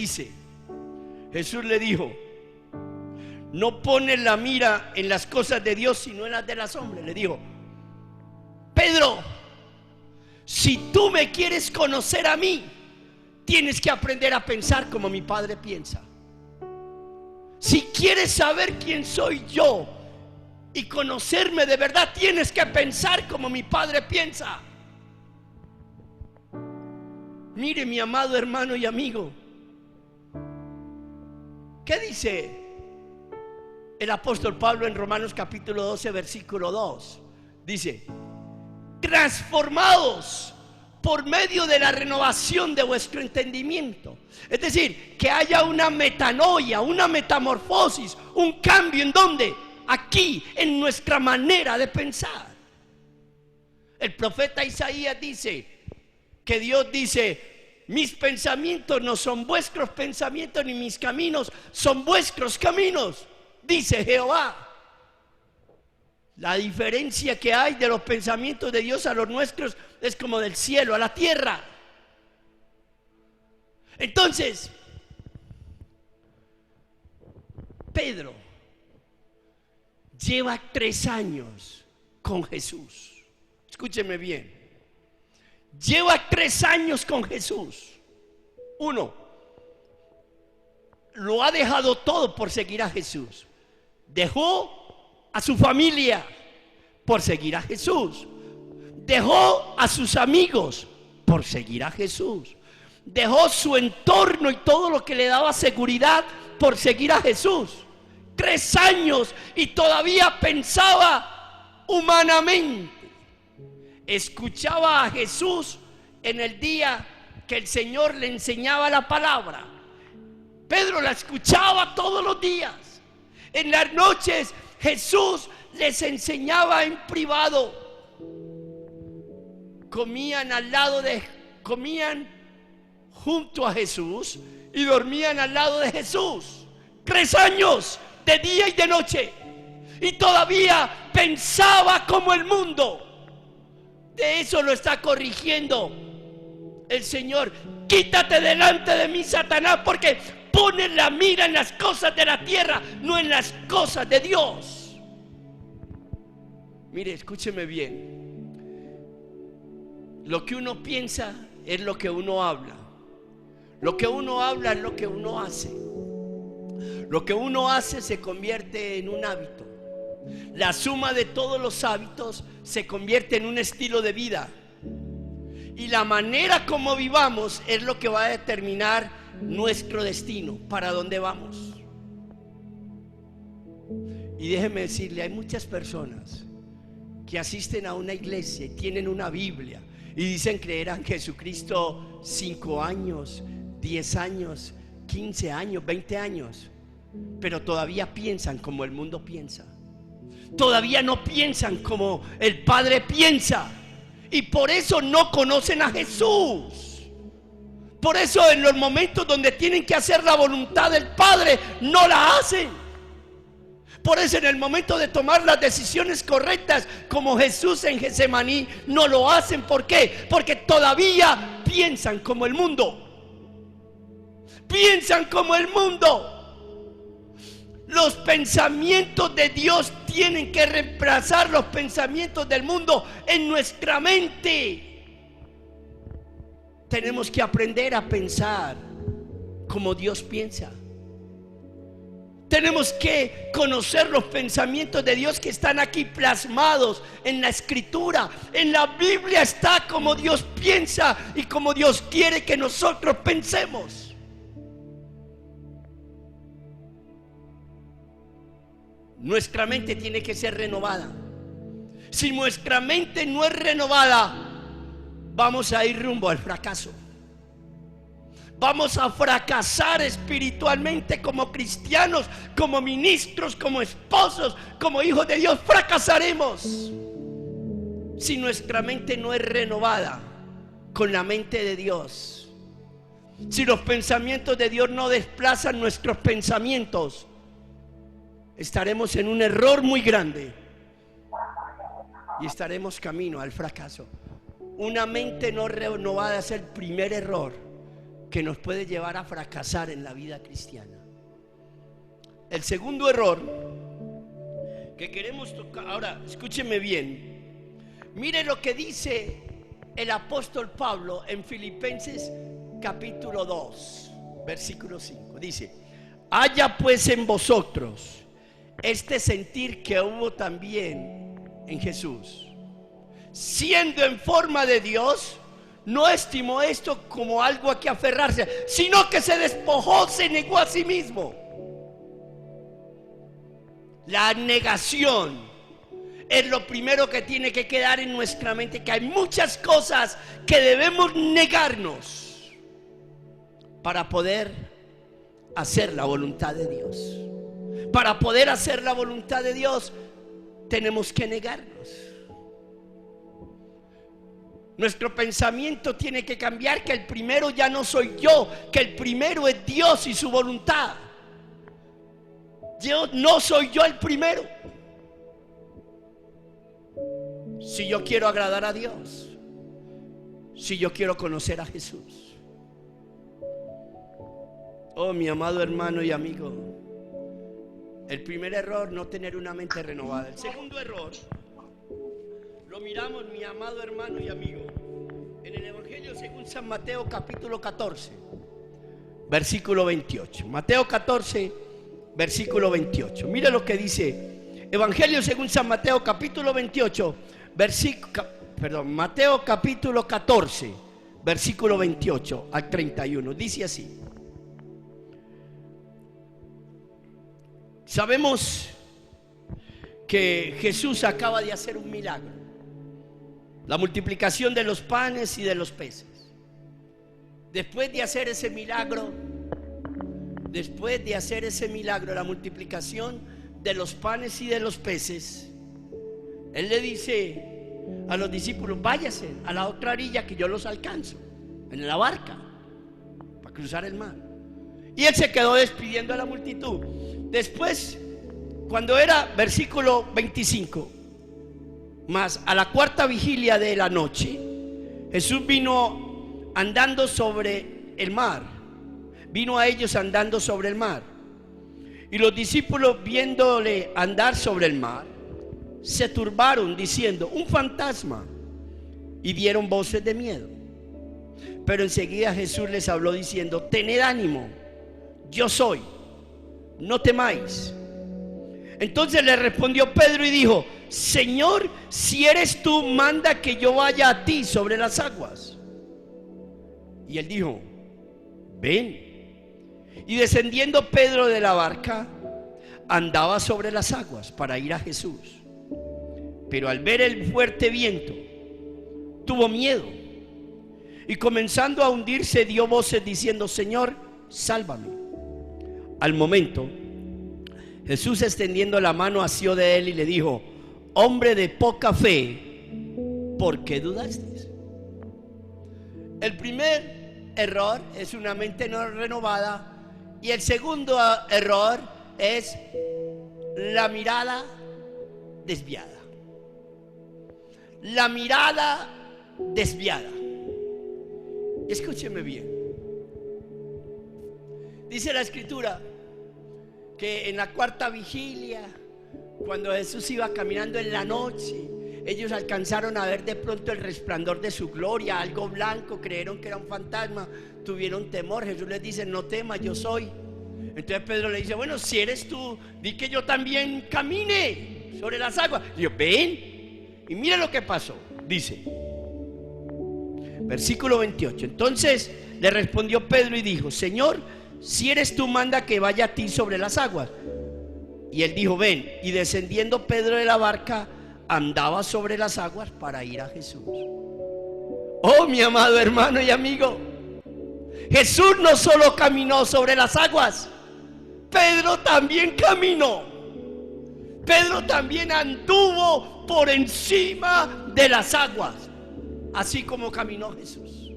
dijo: no pones la mira en las cosas de Dios, sino en las de los hombres. Le dijo: Pedro, si tú me quieres conocer a mí, tienes que aprender a pensar como mi Padre piensa. Si quieres saber quién soy yo y conocerme de verdad, tienes que pensar como mi Padre piensa. Mire, mi amado hermano y amigo, ¿qué dice el apóstol Pablo en Romanos capítulo 12, versículo 2? Dice: transformados por medio de la renovación de vuestro entendimiento. Es decir, que haya una metanoia, una metamorfosis, un cambio. ¿En dónde? Aquí, en nuestra manera de pensar. El profeta Isaías dice que Dios dice: mis pensamientos no son vuestros pensamientos, ni mis caminos son vuestros caminos, dice Jehová. La diferencia que hay de los pensamientos de Dios a los nuestros es como del cielo a la tierra. Entonces, Pedro lleva 3 años con Jesús. Escúcheme bien. Lleva 3 años con Jesús. 1, lo ha dejado todo por seguir a Jesús. Dejó a su familia por seguir a Jesús. Dejó a sus amigos por seguir a Jesús. Dejó su entorno y todo lo que le daba seguridad por seguir a Jesús. 3 años y todavía pensaba humanamente. Escuchaba a Jesús en el día que el Señor le enseñaba la palabra. Pedro la escuchaba todos los días. En las noches Jesús les enseñaba en privado. Comían junto a Jesús y dormían al lado de Jesús. 3 años, de día y de noche. y todavía pensaba como el mundo. De eso lo está corrigiendo el Señor. Quítate delante de mí, Satanás, porque pones la mira en las cosas de la tierra, no en las cosas de Dios. Mire, escúcheme bien. Lo que uno piensa es lo que uno habla. Lo que uno habla es lo que uno hace. Lo que uno hace se convierte en un hábito. La suma de todos los hábitos se convierte en un estilo de vida. Y la manera como vivamos es lo que va a determinar nuestro destino, para dónde vamos. Y déjeme decirle, hay muchas personas que asisten a una iglesia y tienen una Biblia y dicen creer en Jesucristo 5 años, 10 años, 15 años, 20 años, pero todavía piensan como el mundo piensa. Todavía no piensan como el Padre piensa, y por eso no conocen a Jesús. Por eso en los momentos donde tienen que hacer la voluntad del Padre, no la hacen. Por eso en el momento de tomar las decisiones correctas, como Jesús en Getsemaní, no lo hacen. ¿Por qué? Porque todavía piensan como el mundo. Piensan como el mundo. Los pensamientos de Dios tienen que reemplazar los pensamientos del mundo en nuestra mente. Tenemos que aprender a pensar como Dios piensa. Tenemos que conocer los pensamientos de Dios que están aquí plasmados en la Escritura. En la Biblia está como Dios piensa y como Dios quiere que nosotros pensemos. Nuestra mente tiene que ser renovada. Si nuestra mente no es renovada, vamos a ir rumbo al fracaso. Vamos a fracasar espiritualmente como cristianos, como ministros, como esposos, como hijos de Dios. Fracasaremos si nuestra mente no es renovada con la mente de Dios. Si los pensamientos de Dios no desplazan nuestros pensamientos, estaremos en un error muy grande y estaremos camino al fracaso. Una mente no renovada es el primer error que nos puede llevar a fracasar en la vida cristiana. El segundo error que queremos tocar, ahora escúcheme bien, mire lo que dice el apóstol Pablo en Filipenses capítulo 2 versículo 5. Dice: haya pues en vosotros este sentir que hubo también en Jesús, siendo en forma de Dios, no estimó esto como algo a que aferrarse, sino que se despojó, se negó a sí mismo. La negación es lo primero que tiene que quedar en nuestra mente, que hay muchas cosas que debemos negarnos para poder hacer la voluntad de Dios. Para poder hacer la voluntad de Dios tenemos que negarnos. Nuestro pensamiento tiene que cambiar, que el primero ya no soy yo, que el primero es Dios y su voluntad. Yo no soy yo el primero. Si yo quiero agradar a Dios, si yo quiero conocer a Jesús. Oh, mi amado hermano y amigo, el primer error, no tener una mente renovada. El segundo error lo miramos, mi amado hermano y amigo, en el Evangelio según San Mateo capítulo 14 versículo 28. Mateo 14 versículo 28. Mira lo que dice Evangelio según San Mateo capítulo 28 Mateo capítulo 14 versículo 28 al 31. Dice así: sabemos que Jesús acaba de hacer un milagro, la multiplicación de los panes y de los peces. Después de hacer ese milagro, la multiplicación de los panes y de los peces, Él le dice a los discípulos: váyase a la otra orilla que yo los alcanzo en la barca para cruzar el mar. Y Él se quedó despidiendo a la multitud. Después Cuando era, versículo 25, mas a la cuarta vigilia de la noche, Jesús vino andando sobre el mar. Vino a ellos andando sobre el mar. Y los discípulos, viéndole andar sobre el mar, se turbaron diciendo: un fantasma, y dieron voces de miedo. Pero enseguida Jesús les habló diciendo: tened ánimo, yo soy, no temáis. Entonces le respondió Pedro y dijo: Señor, si eres tú, manda que yo vaya a ti sobre las aguas. Y él dijo: ven. Y descendiendo Pedro de la barca, andaba sobre las aguas para ir a Jesús. Pero al ver el fuerte viento, tuvo miedo, y comenzando a hundirse, dio voces diciendo: Señor, sálvame. Al momento, Jesús, extendiendo la mano, asió de él y le dijo: hombre de poca fe, ¿por qué dudaste? El primer error es una mente no renovada, y el segundo error es la mirada desviada. La mirada desviada. Escúcheme bien. Dice la escritura que en la cuarta vigilia, cuando Jesús iba caminando en la noche, ellos alcanzaron a ver de pronto el resplandor de su gloria, algo blanco, creyeron que era un fantasma, tuvieron temor. Jesús les dice: no temas, yo soy. Entonces Pedro le dice: bueno, si eres tú, di que yo también camine sobre las aguas. Y yo: ven. Y mire lo que pasó. Dice, versículo 28. Entonces le respondió Pedro y dijo: Señor, si eres tú, manda que vaya a ti sobre las aguas. Y él dijo: ven. Y descendiendo Pedro de la barca, andaba sobre las aguas para ir a Jesús. Oh, mi amado hermano y amigo, Jesús no solo caminó sobre las aguas, Pedro también caminó. Pedro también anduvo por encima de las aguas, así como caminó Jesús.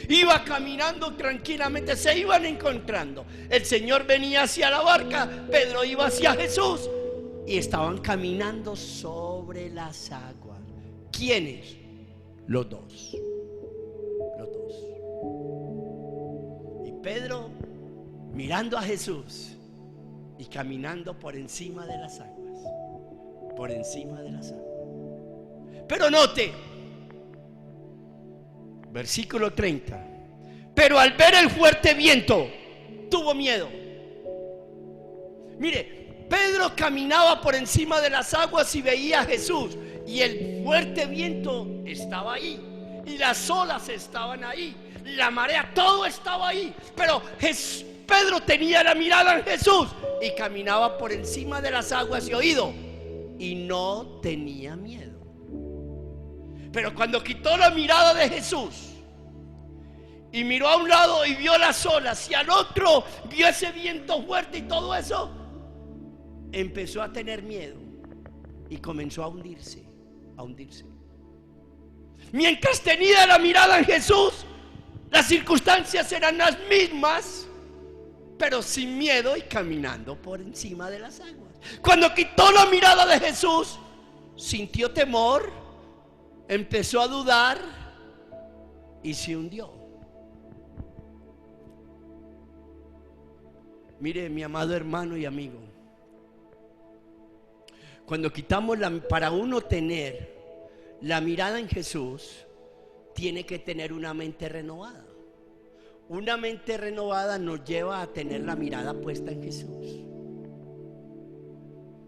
Iba caminando tranquilamente, se iban encontrando. El Señor venía hacia la barca, Pedro iba hacia Jesús, y estaban caminando sobre las aguas. ¿Quiénes? Los dos. Los dos. Y Pedro mirando a Jesús y caminando por encima de las aguas. Por encima de las aguas. Pero note, versículo 30. Pero al ver el fuerte viento, tuvo miedo. Mire, Pedro caminaba por encima de las aguas y veía a Jesús, y el fuerte viento estaba ahí, y las olas estaban ahí, la marea, todo estaba ahí. Pero Pedro tenía la mirada en Jesús y caminaba por encima de las aguas y oído, y no tenía miedo. Pero cuando quitó la mirada de Jesús y miró a un lado y vio las olas, y al otro vio ese viento fuerte y todo eso, empezó a tener miedo y comenzó a hundirse, a hundirse. Mientras tenía la mirada en Jesús, las circunstancias eran las mismas, pero sin miedo y caminando por encima de las aguas. Cuando quitó la mirada de Jesús, sintió temor, empezó a dudar y se hundió. Mire, mi amado hermano y amigo, cuando quitamos para uno tener la mirada en Jesús, tiene que tener una mente renovada. Una mente renovada nos lleva a tener la mirada puesta en Jesús.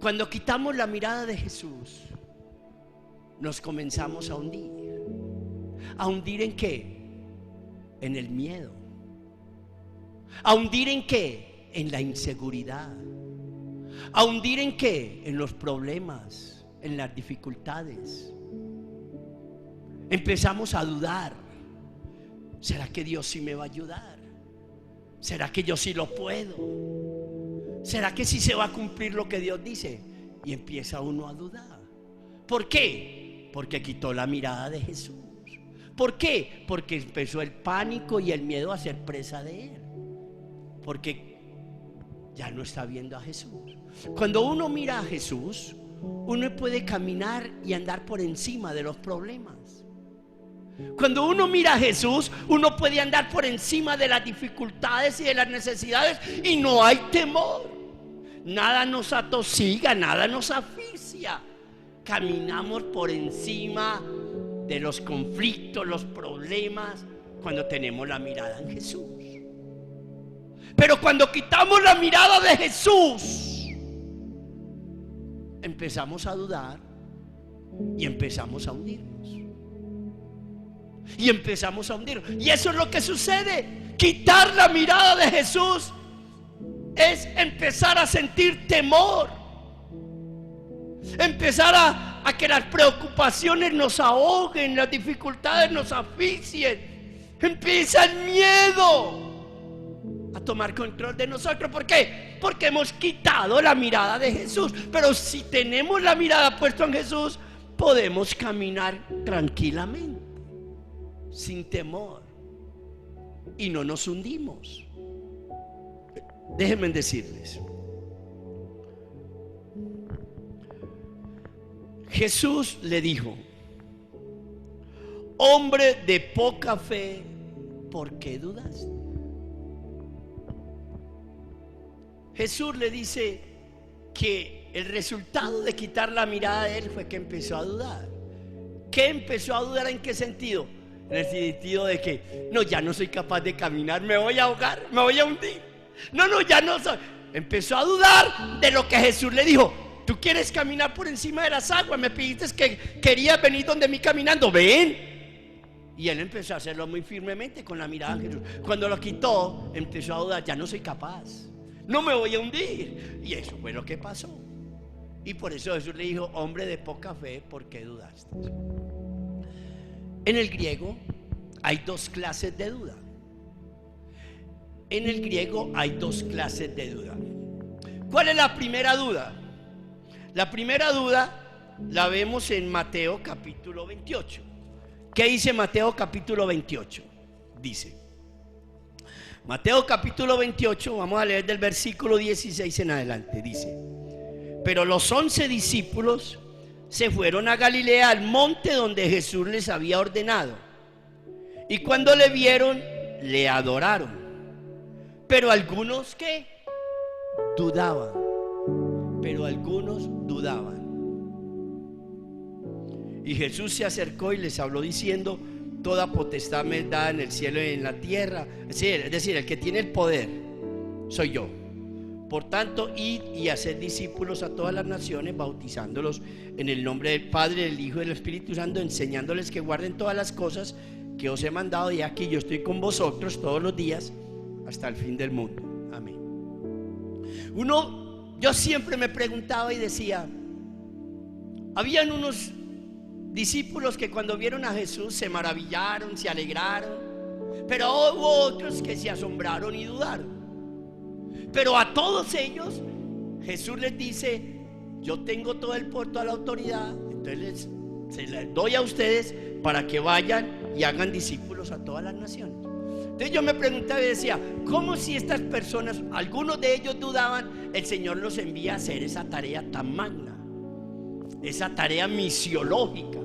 Cuando quitamos la mirada de Jesús, nos comenzamos a hundir. ¿A hundir en qué? En el miedo. ¿A hundir en qué? En la inseguridad. ¿A hundir en qué? En los problemas, en las dificultades. Empezamos a dudar. ¿Será que Dios sí me va a ayudar? ¿Será que yo sí lo puedo? ¿Será que sí se va a cumplir lo que Dios dice? Y empieza uno a dudar. ¿Por qué? Porque quitó la mirada de Jesús. ¿Por qué? Porque empezó el pánico y el miedo a ser presa de él. Porque ya no está viendo a Jesús. Cuando uno mira a Jesús, uno puede caminar y andar por encima de los problemas. Cuando uno mira a Jesús, uno puede andar por encima de las dificultades y de las necesidades y no hay temor. Nada nos atosiga, nada nos asfixia. Caminamos por encima de los conflictos, los problemas, cuando tenemos la mirada en Jesús. Pero cuando quitamos la mirada de Jesús, empezamos a dudar y empezamos a hundirnos. Y empezamos a hundirnos. Y eso es lo que sucede. Quitar la mirada de Jesús es empezar a sentir temor. Empezar a que las preocupaciones nos ahoguen, las dificultades nos asfixien. Empieza el miedo a tomar control de nosotros. ¿Por qué? Porque hemos quitado la mirada de Jesús. Pero si tenemos la mirada puesta en Jesús, podemos caminar tranquilamente, sin temor, y no nos hundimos. Déjenme decirles, Jesús le dijo: hombre de poca fe, ¿por qué dudas? Jesús le dice que el resultado de quitar la mirada de él fue que empezó a dudar. ¿Qué empezó a dudar? ¿En qué sentido? En el sentido de que no, ya no soy capaz de caminar, me voy a ahogar, me voy a hundir. No, ya no soy. Empezó a dudar de lo que Jesús le dijo. Tú quieres caminar por encima de las aguas, me pediste que querías venir donde mí caminando, ven. Y él empezó a hacerlo muy firmemente con la mirada de Jesús. Cuando lo quitó, empezó a dudar: ya no soy capaz, no me voy a hundir. Y eso fue lo que pasó. Y por eso Jesús le dijo: hombre de poca fe, ¿por qué dudaste? En el griego hay dos clases de duda. En el griego hay dos clases de duda. ¿Cuál es la primera duda? La primera duda la vemos en Mateo capítulo 28. ¿Qué dice Mateo capítulo 28? Dice, Mateo capítulo 28, vamos a leer del versículo 16 en adelante. Dice: pero los 11 discípulos se fueron a Galilea, al monte donde Jesús les había ordenado. Y cuando le vieron, le adoraron. Pero algunos, ¿qué? Dudaban. Pero algunos dudaban. Y Jesús se acercó y les habló diciendo: toda potestad me es dada en el cielo y en la tierra. Es decir, el que tiene el poder soy yo. Por tanto, id y haced discípulos a todas las naciones, bautizándolos en el nombre del Padre, del Hijo y del Espíritu Santo, enseñándoles que guarden todas las cosas que os he mandado, y aquí yo estoy con vosotros todos los días hasta el fin del mundo. Amén. Yo siempre me preguntaba y decía: habían unos discípulos que cuando vieron a Jesús se maravillaron, se alegraron, pero hubo otros que se asombraron y dudaron. Pero a todos ellos Jesús les dice: yo tengo todo el poder, toda la autoridad, entonces se les doy a ustedes para que vayan y hagan discípulos a todas las naciones. Entonces yo me preguntaba y decía: ¿cómo si estas personas, algunos de ellos dudaban, el Señor los envía a hacer esa tarea tan magna, esa tarea misiológica,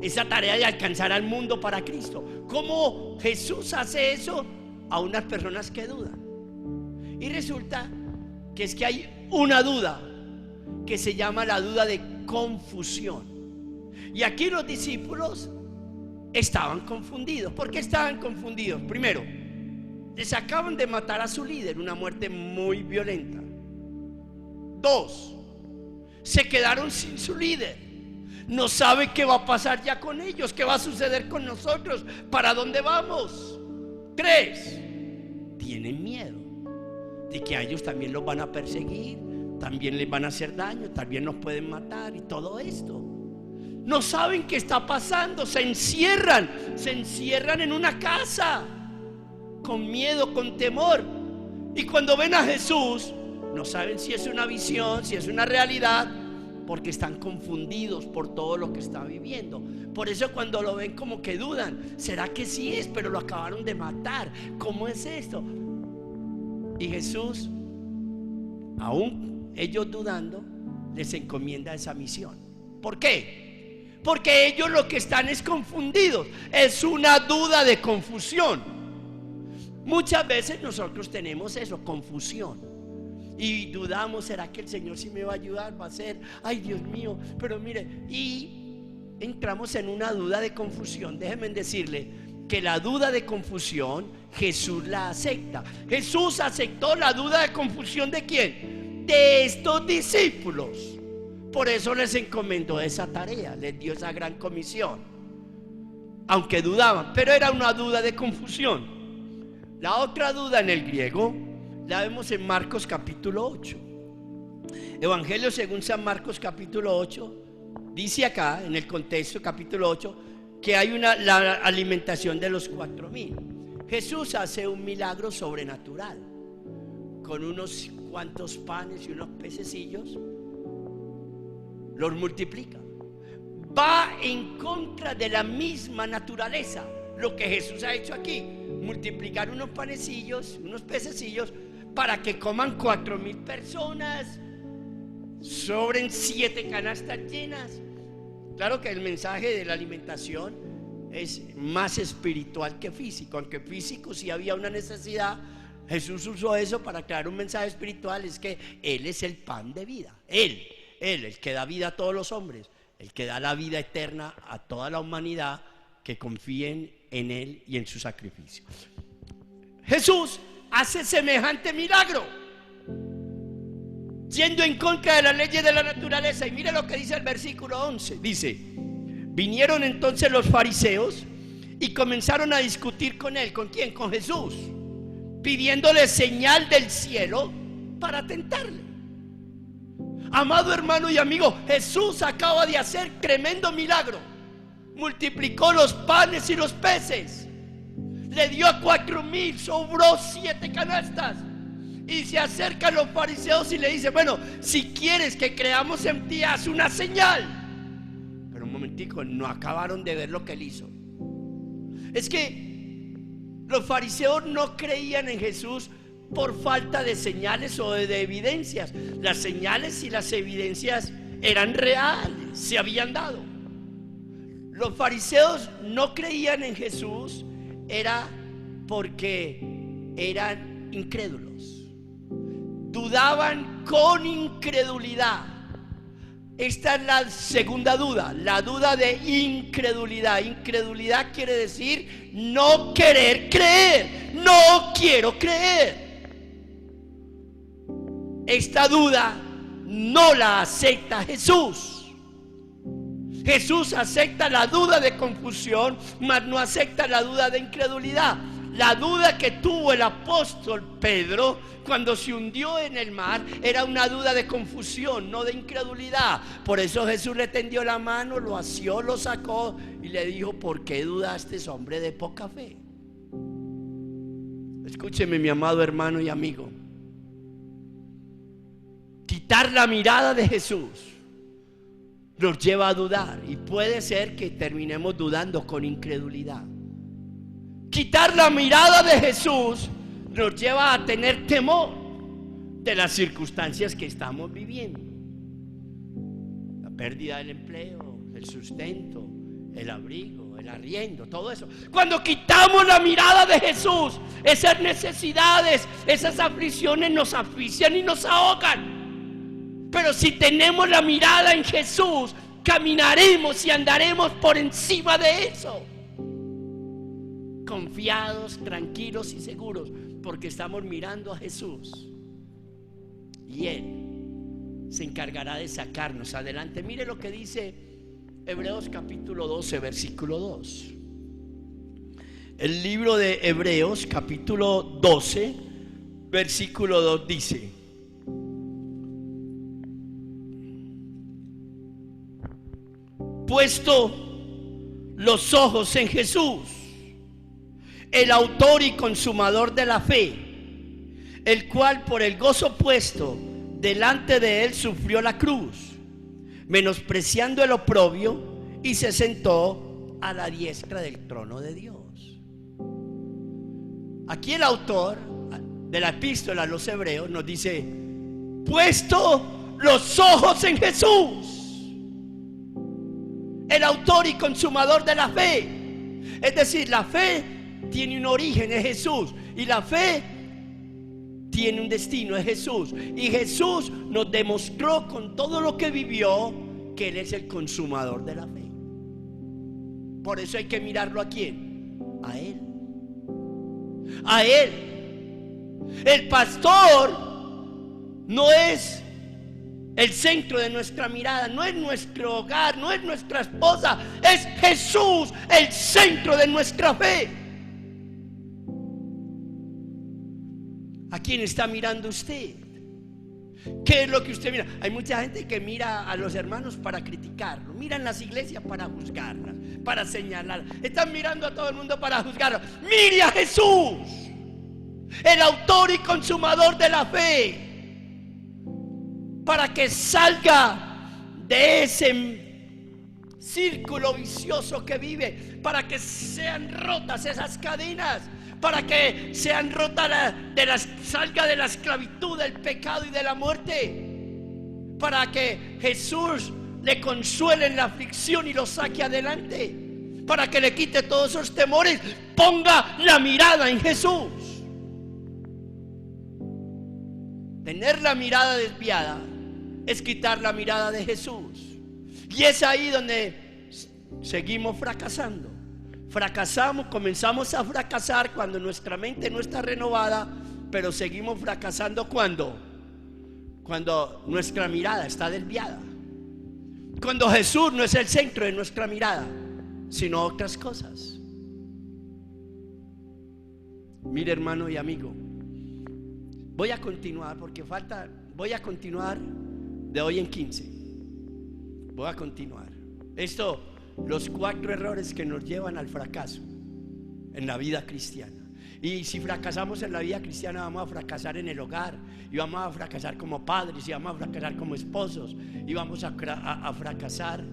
esa tarea de alcanzar al mundo para Cristo? ¿Cómo Jesús hace eso a unas personas que dudan? Y resulta que es que hay una duda que se llama la duda de confusión. Y aquí los discípulos estaban confundidos. ¿Por qué estaban confundidos? Primero, les acaban de matar a su líder, una muerte muy violenta. Dos, se quedaron sin su líder. No saben qué va a pasar ya con ellos, qué va a suceder con nosotros, para dónde vamos. Tres, tienen miedo de que a ellos también los van a perseguir, también les van a hacer daño, también nos pueden matar y todo esto. No saben qué está pasando, se encierran en una casa con miedo, con temor. Y cuando ven a Jesús, no saben si es una visión, si es una realidad, porque están confundidos por todo lo que está viviendo. Por eso cuando lo ven como que dudan: ¿será que sí es? Pero lo acabaron de matar, ¿cómo es esto? Y Jesús aún ellos dudando, les encomienda esa misión. ¿Por qué? Porque ellos lo que están es confundidos. Es una duda de confusión. Muchas veces nosotros tenemos eso, confusión, y dudamos, ¿será que el Señor sí me va a ayudar? Va a ser, ay Dios mío, pero mire, y entramos en una duda de confusión. Déjenme decirle que la duda de confusión Jesús la acepta. Jesús aceptó la duda de confusión ¿de quién? De estos discípulos. Por eso les encomendó esa tarea, les dio esa gran comisión, aunque dudaban, pero era una duda de confusión. La otra duda en el griego la vemos en Marcos capítulo 8. Evangelio según San Marcos capítulo 8 dice acá en el contexto capítulo 8 que hay la alimentación de los 4,000. Jesús hace un milagro sobrenatural con unos cuantos panes y unos pececillos, los multiplica. Va en contra de la misma naturaleza lo que Jesús ha hecho aquí, multiplicar unos panecillos, unos pececillos para que coman 4,000 personas, sobren 7 canastas llenas. Claro que el mensaje de la alimentación es más espiritual que físico, aunque físico sí había una necesidad. Jesús usó eso para crear un mensaje espiritual, es que Él es el pan de vida, Él, el que da vida a todos los hombres, el que da la vida eterna a toda la humanidad que confíen en Él y en su sacrificio. Jesús hace semejante milagro, yendo en contra de las leyes de la naturaleza. Y mire lo que dice el versículo 11. Dice: vinieron entonces los fariseos y comenzaron a discutir con Él. ¿Con quién? Con Jesús, pidiéndole señal del cielo para tentarle. Amado hermano y amigo, Jesús acaba de hacer tremendo milagro. Multiplicó los panes y los peces, le dio a 4,000, sobró 7 canastas. Y se acercan los fariseos y le dicen: bueno, si quieres que creamos en ti, haz una señal. Pero un momentico, no acabaron de ver lo que él hizo. Es que los fariseos no creían en Jesús por falta de señales o de evidencias. Las señales y las evidencias eran reales, se habían dado. Los fariseos no creían en Jesús era porque eran incrédulos, dudaban con incredulidad. Esta es la segunda duda, la duda de incredulidad. Incredulidad quiere decir no querer creer, no quiero creer. Esta duda no la acepta Jesús. Jesús acepta la duda de confusión, mas no acepta la duda de incredulidad. La duda que tuvo el apóstol Pedro cuando se hundió en el mar era una duda de confusión, no de incredulidad. Por eso Jesús le tendió la mano, lo asió, lo sacó y le dijo: ¿por qué dudaste, hombre de poca fe? Escúcheme, mi amado hermano y amigo. Quitar la mirada de Jesús nos lleva a dudar, y puede ser que terminemos dudando con incredulidad. Quitar la mirada de Jesús nos lleva a tener temor de las circunstancias que estamos viviendo. La pérdida del empleo, el sustento, el abrigo, el arriendo, todo eso. Cuando quitamos la mirada de Jesús, esas necesidades, esas aflicciones nos asfixian y nos ahogan. Pero si tenemos la mirada en Jesús, caminaremos y andaremos por encima de eso, confiados, tranquilos y seguros, porque estamos mirando a Jesús y Él se encargará de sacarnos adelante. Mire lo que dice Hebreos capítulo 12, versículo 2. El libro de Hebreos capítulo 12, versículo 2 dice: puesto los ojos en Jesús, el autor y consumador de la fe, el cual por el gozo puesto delante de él sufrió la cruz, menospreciando el oprobio, y se sentó a la diestra del trono de Dios. Aquí el autor de la epístola a los hebreos nos dice: puesto los ojos en Jesús, el autor y consumador de la fe. Es decir, la fe tiene un origen, es Jesús, y la fe tiene un destino, es Jesús. Y Jesús nos demostró con todo lo que vivió que Él es el consumador de la fe. Por eso hay que mirarlo ¿a quién? A Él. A Él. El pastor no es el centro de nuestra mirada, no es nuestro hogar, no es nuestra esposa, es Jesús el centro de nuestra fe. ¿A quién está mirando usted? ¿Qué es lo que usted mira? Hay mucha gente que mira a los hermanos para criticarlos, miran las iglesias para juzgarlas, para señalarlas, están mirando a todo el mundo para juzgarlos. Mire a Jesús, el autor y consumador de la fe, para que salga de ese círculo vicioso que vive, para que sean rotas esas cadenas, para que sean rotas salga de la esclavitud, del pecado y de la muerte, para que Jesús le consuele en la aflicción y lo saque adelante, para que le quite todos esos temores. Ponga la mirada en Jesús. Tener la mirada desviada es quitar la mirada de Jesús, y es ahí donde seguimos fracasando. Fracasamos, comenzamos a fracasar cuando nuestra mente no está renovada, pero seguimos fracasando cuando nuestra mirada está desviada, cuando Jesús no es el centro de nuestra mirada, sino otras cosas. Mire, hermano y amigo, voy a continuar porque voy a continuar de hoy en 15. Voy a continuar los 4 errores que nos llevan al fracaso en la vida cristiana. Y si fracasamos en la vida cristiana, vamos a fracasar en el hogar, y vamos a fracasar como padres, y vamos a fracasar como esposos, y vamos a fracasar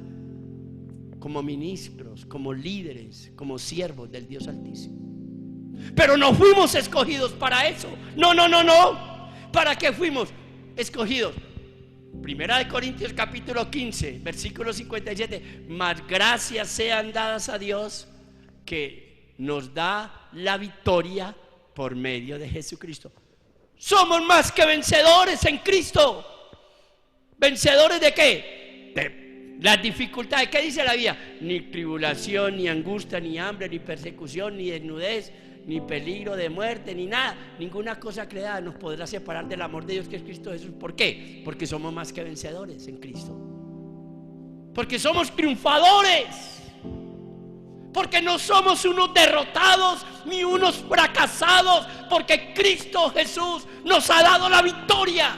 como ministros, como líderes, como siervos del Dios Altísimo. Pero no fuimos escogidos para eso. No. ¿Para qué fuimos escogidos? Primera de Corintios capítulo 15 versículo 57. Mas gracias sean dadas a Dios, que nos da la victoria por medio de Jesucristo. Somos más que vencedores en Cristo. ¿Vencedores de qué? De las dificultades. ¿Qué dice la vida? Ni tribulación, ni angustia, ni hambre, ni persecución, ni desnudez, ni peligro de muerte, ni nada, ninguna cosa creada nos podrá separar del amor de Dios que es Cristo Jesús. ¿Por qué? Porque somos más que vencedores en Cristo, porque somos triunfadores, porque no somos unos derrotados ni unos fracasados, porque Cristo Jesús nos ha dado la victoria.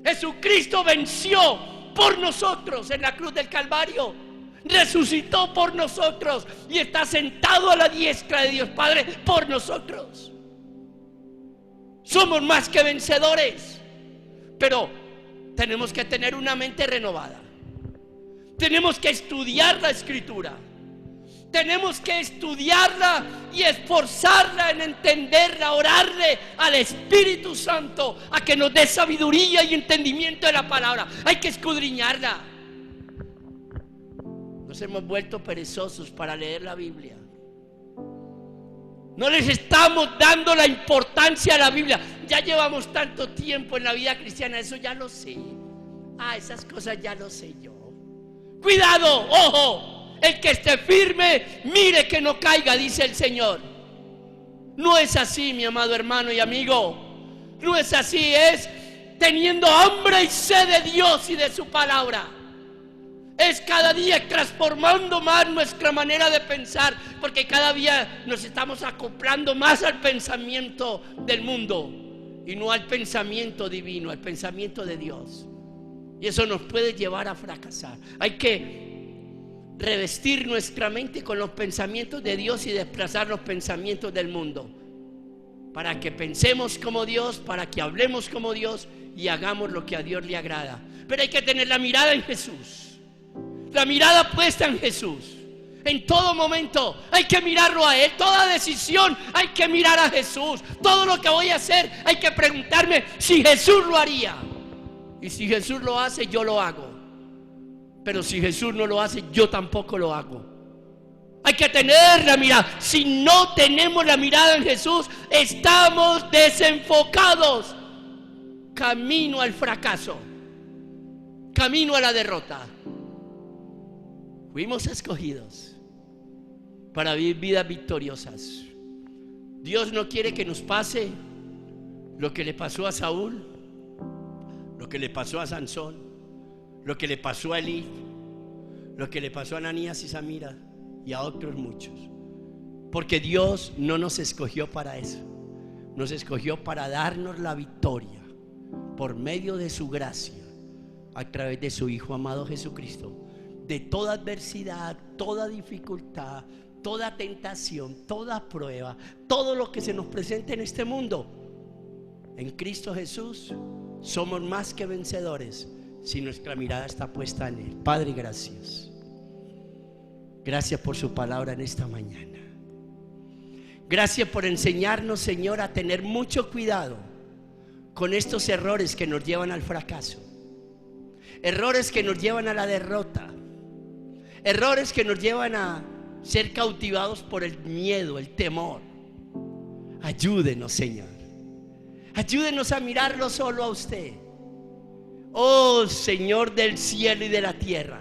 Jesucristo venció por nosotros en la cruz del Calvario, resucitó por nosotros y está sentado a la diestra de Dios Padre por nosotros. Somos más que vencedores, pero tenemos que tener una mente renovada. Tenemos que estudiar la Escritura, tenemos que estudiarla y esforzarla en entenderla, orarle al Espíritu Santo a que nos dé sabiduría y entendimiento de la palabra. Hay que escudriñarla. Nos hemos vuelto perezosos para leer la Biblia. No les estamos dando la importancia a la Biblia. Ya llevamos tanto tiempo en la vida cristiana, eso ya lo sé. Esas cosas ya lo sé yo. Cuidado, ojo, el que esté firme, mire que no caiga, dice el Señor. No es así, mi amado hermano y amigo. No es así, es teniendo hambre y sed de Dios y de su palabra. Es cada día transformando más nuestra manera de pensar, porque cada día nos estamos acoplando más al pensamiento del mundo y no al pensamiento divino, al pensamiento de Dios. Y eso nos puede llevar a fracasar. Hay que revestir nuestra mente con los pensamientos de Dios y desplazar los pensamientos del mundo, para que pensemos como Dios, para que hablemos como Dios y hagamos lo que a Dios le agrada. Pero hay que tener la mirada en Jesús, la mirada puesta en Jesús. En todo momento hay que mirarlo a Él. Toda decisión hay que mirar a Jesús. Todo lo que voy a hacer hay que preguntarme si Jesús lo haría. Y si Jesús lo hace, yo lo hago. Pero si Jesús no lo hace, yo tampoco lo hago. Hay que tener la mirada. Si no tenemos la mirada en Jesús, estamos desenfocados. Camino al fracaso, camino a la derrota. Fuimos escogidos para vivir vidas victoriosas. Dios no quiere que nos pase lo que le pasó a Saúl, lo que le pasó a Sansón, lo que le pasó a Elí, lo que le pasó a Ananías y Samira y a otros muchos. Porque Dios no nos escogió para eso. Nos escogió para darnos la victoria por medio de su gracia, a través de su Hijo amado Jesucristo. De toda adversidad, toda dificultad, toda tentación, toda prueba, todo lo que se nos presente en este mundo, en Cristo Jesús somos más que vencedores si nuestra mirada está puesta en Él. Padre, gracias. Gracias por su palabra en esta mañana. Gracias por enseñarnos, Señor, a tener mucho cuidado con estos errores que nos llevan al fracaso, errores que nos llevan a la derrota, errores que nos llevan a ser cautivados por el miedo, el temor. Ayúdenos, Señor. Ayúdenos a mirarlo solo a usted. Oh Señor del cielo y de la tierra,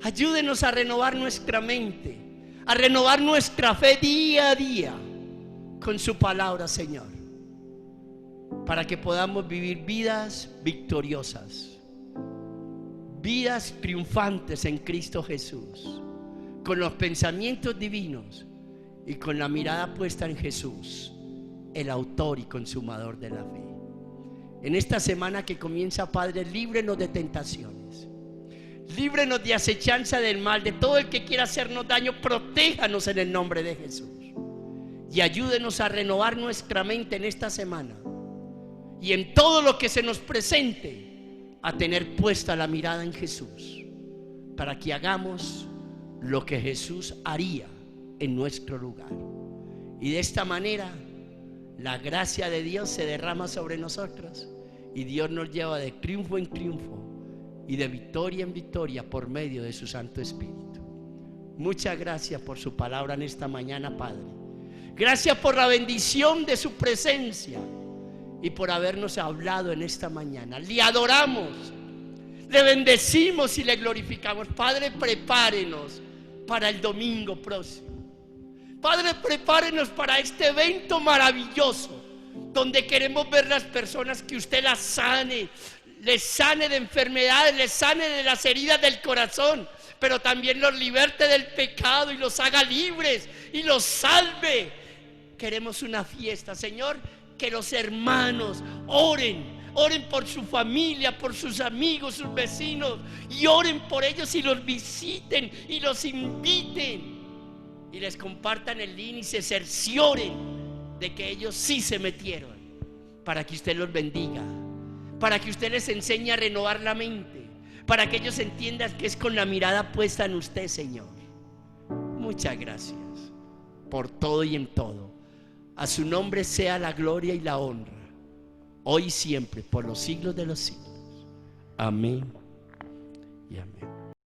ayúdenos a renovar nuestra mente, a renovar nuestra fe día a día con su palabra, Señor, para que podamos vivir vidas victoriosas, vidas triunfantes en Cristo Jesús, con los pensamientos divinos y con la mirada puesta en Jesús, el autor y consumador de la fe. En esta semana que comienza, Padre, líbrenos de tentaciones, líbrenos de acechanza del mal, de todo el que quiera hacernos daño. Protéjanos en el nombre de Jesús y ayúdenos a renovar nuestra mente en esta semana y en todo lo que se nos presente, a tener puesta la mirada en Jesús, para que hagamos lo que Jesús haría en nuestro lugar. Y de esta manera la gracia de Dios se derrama sobre nosotros y Dios nos lleva de triunfo en triunfo y de victoria en victoria por medio de su Santo Espíritu. Muchas gracias por su palabra en esta mañana, Padre. Gracias por la bendición de su presencia y por habernos hablado en esta mañana. Le adoramos, le bendecimos y le glorificamos. Padre, prepárenos para el domingo próximo. Padre, prepárenos para este evento maravilloso, donde queremos ver las personas, que usted las sane, les sane de enfermedades, les sane de las heridas del corazón, pero también los liberte del pecado y los haga libres y los salve. Queremos una fiesta, Señor, que los hermanos oren por su familia, por sus amigos, sus vecinos, y oren por ellos y los visiten y los inviten y les compartan el link y se cercioren de que ellos sí se metieron, para que usted los bendiga, para que usted les enseñe a renovar la mente, para que ellos entiendan que es con la mirada puesta en usted, Señor. Muchas gracias por todo y en todo. A su nombre sea la gloria y la honra, hoy y siempre, por los siglos de los siglos. Amén y amén.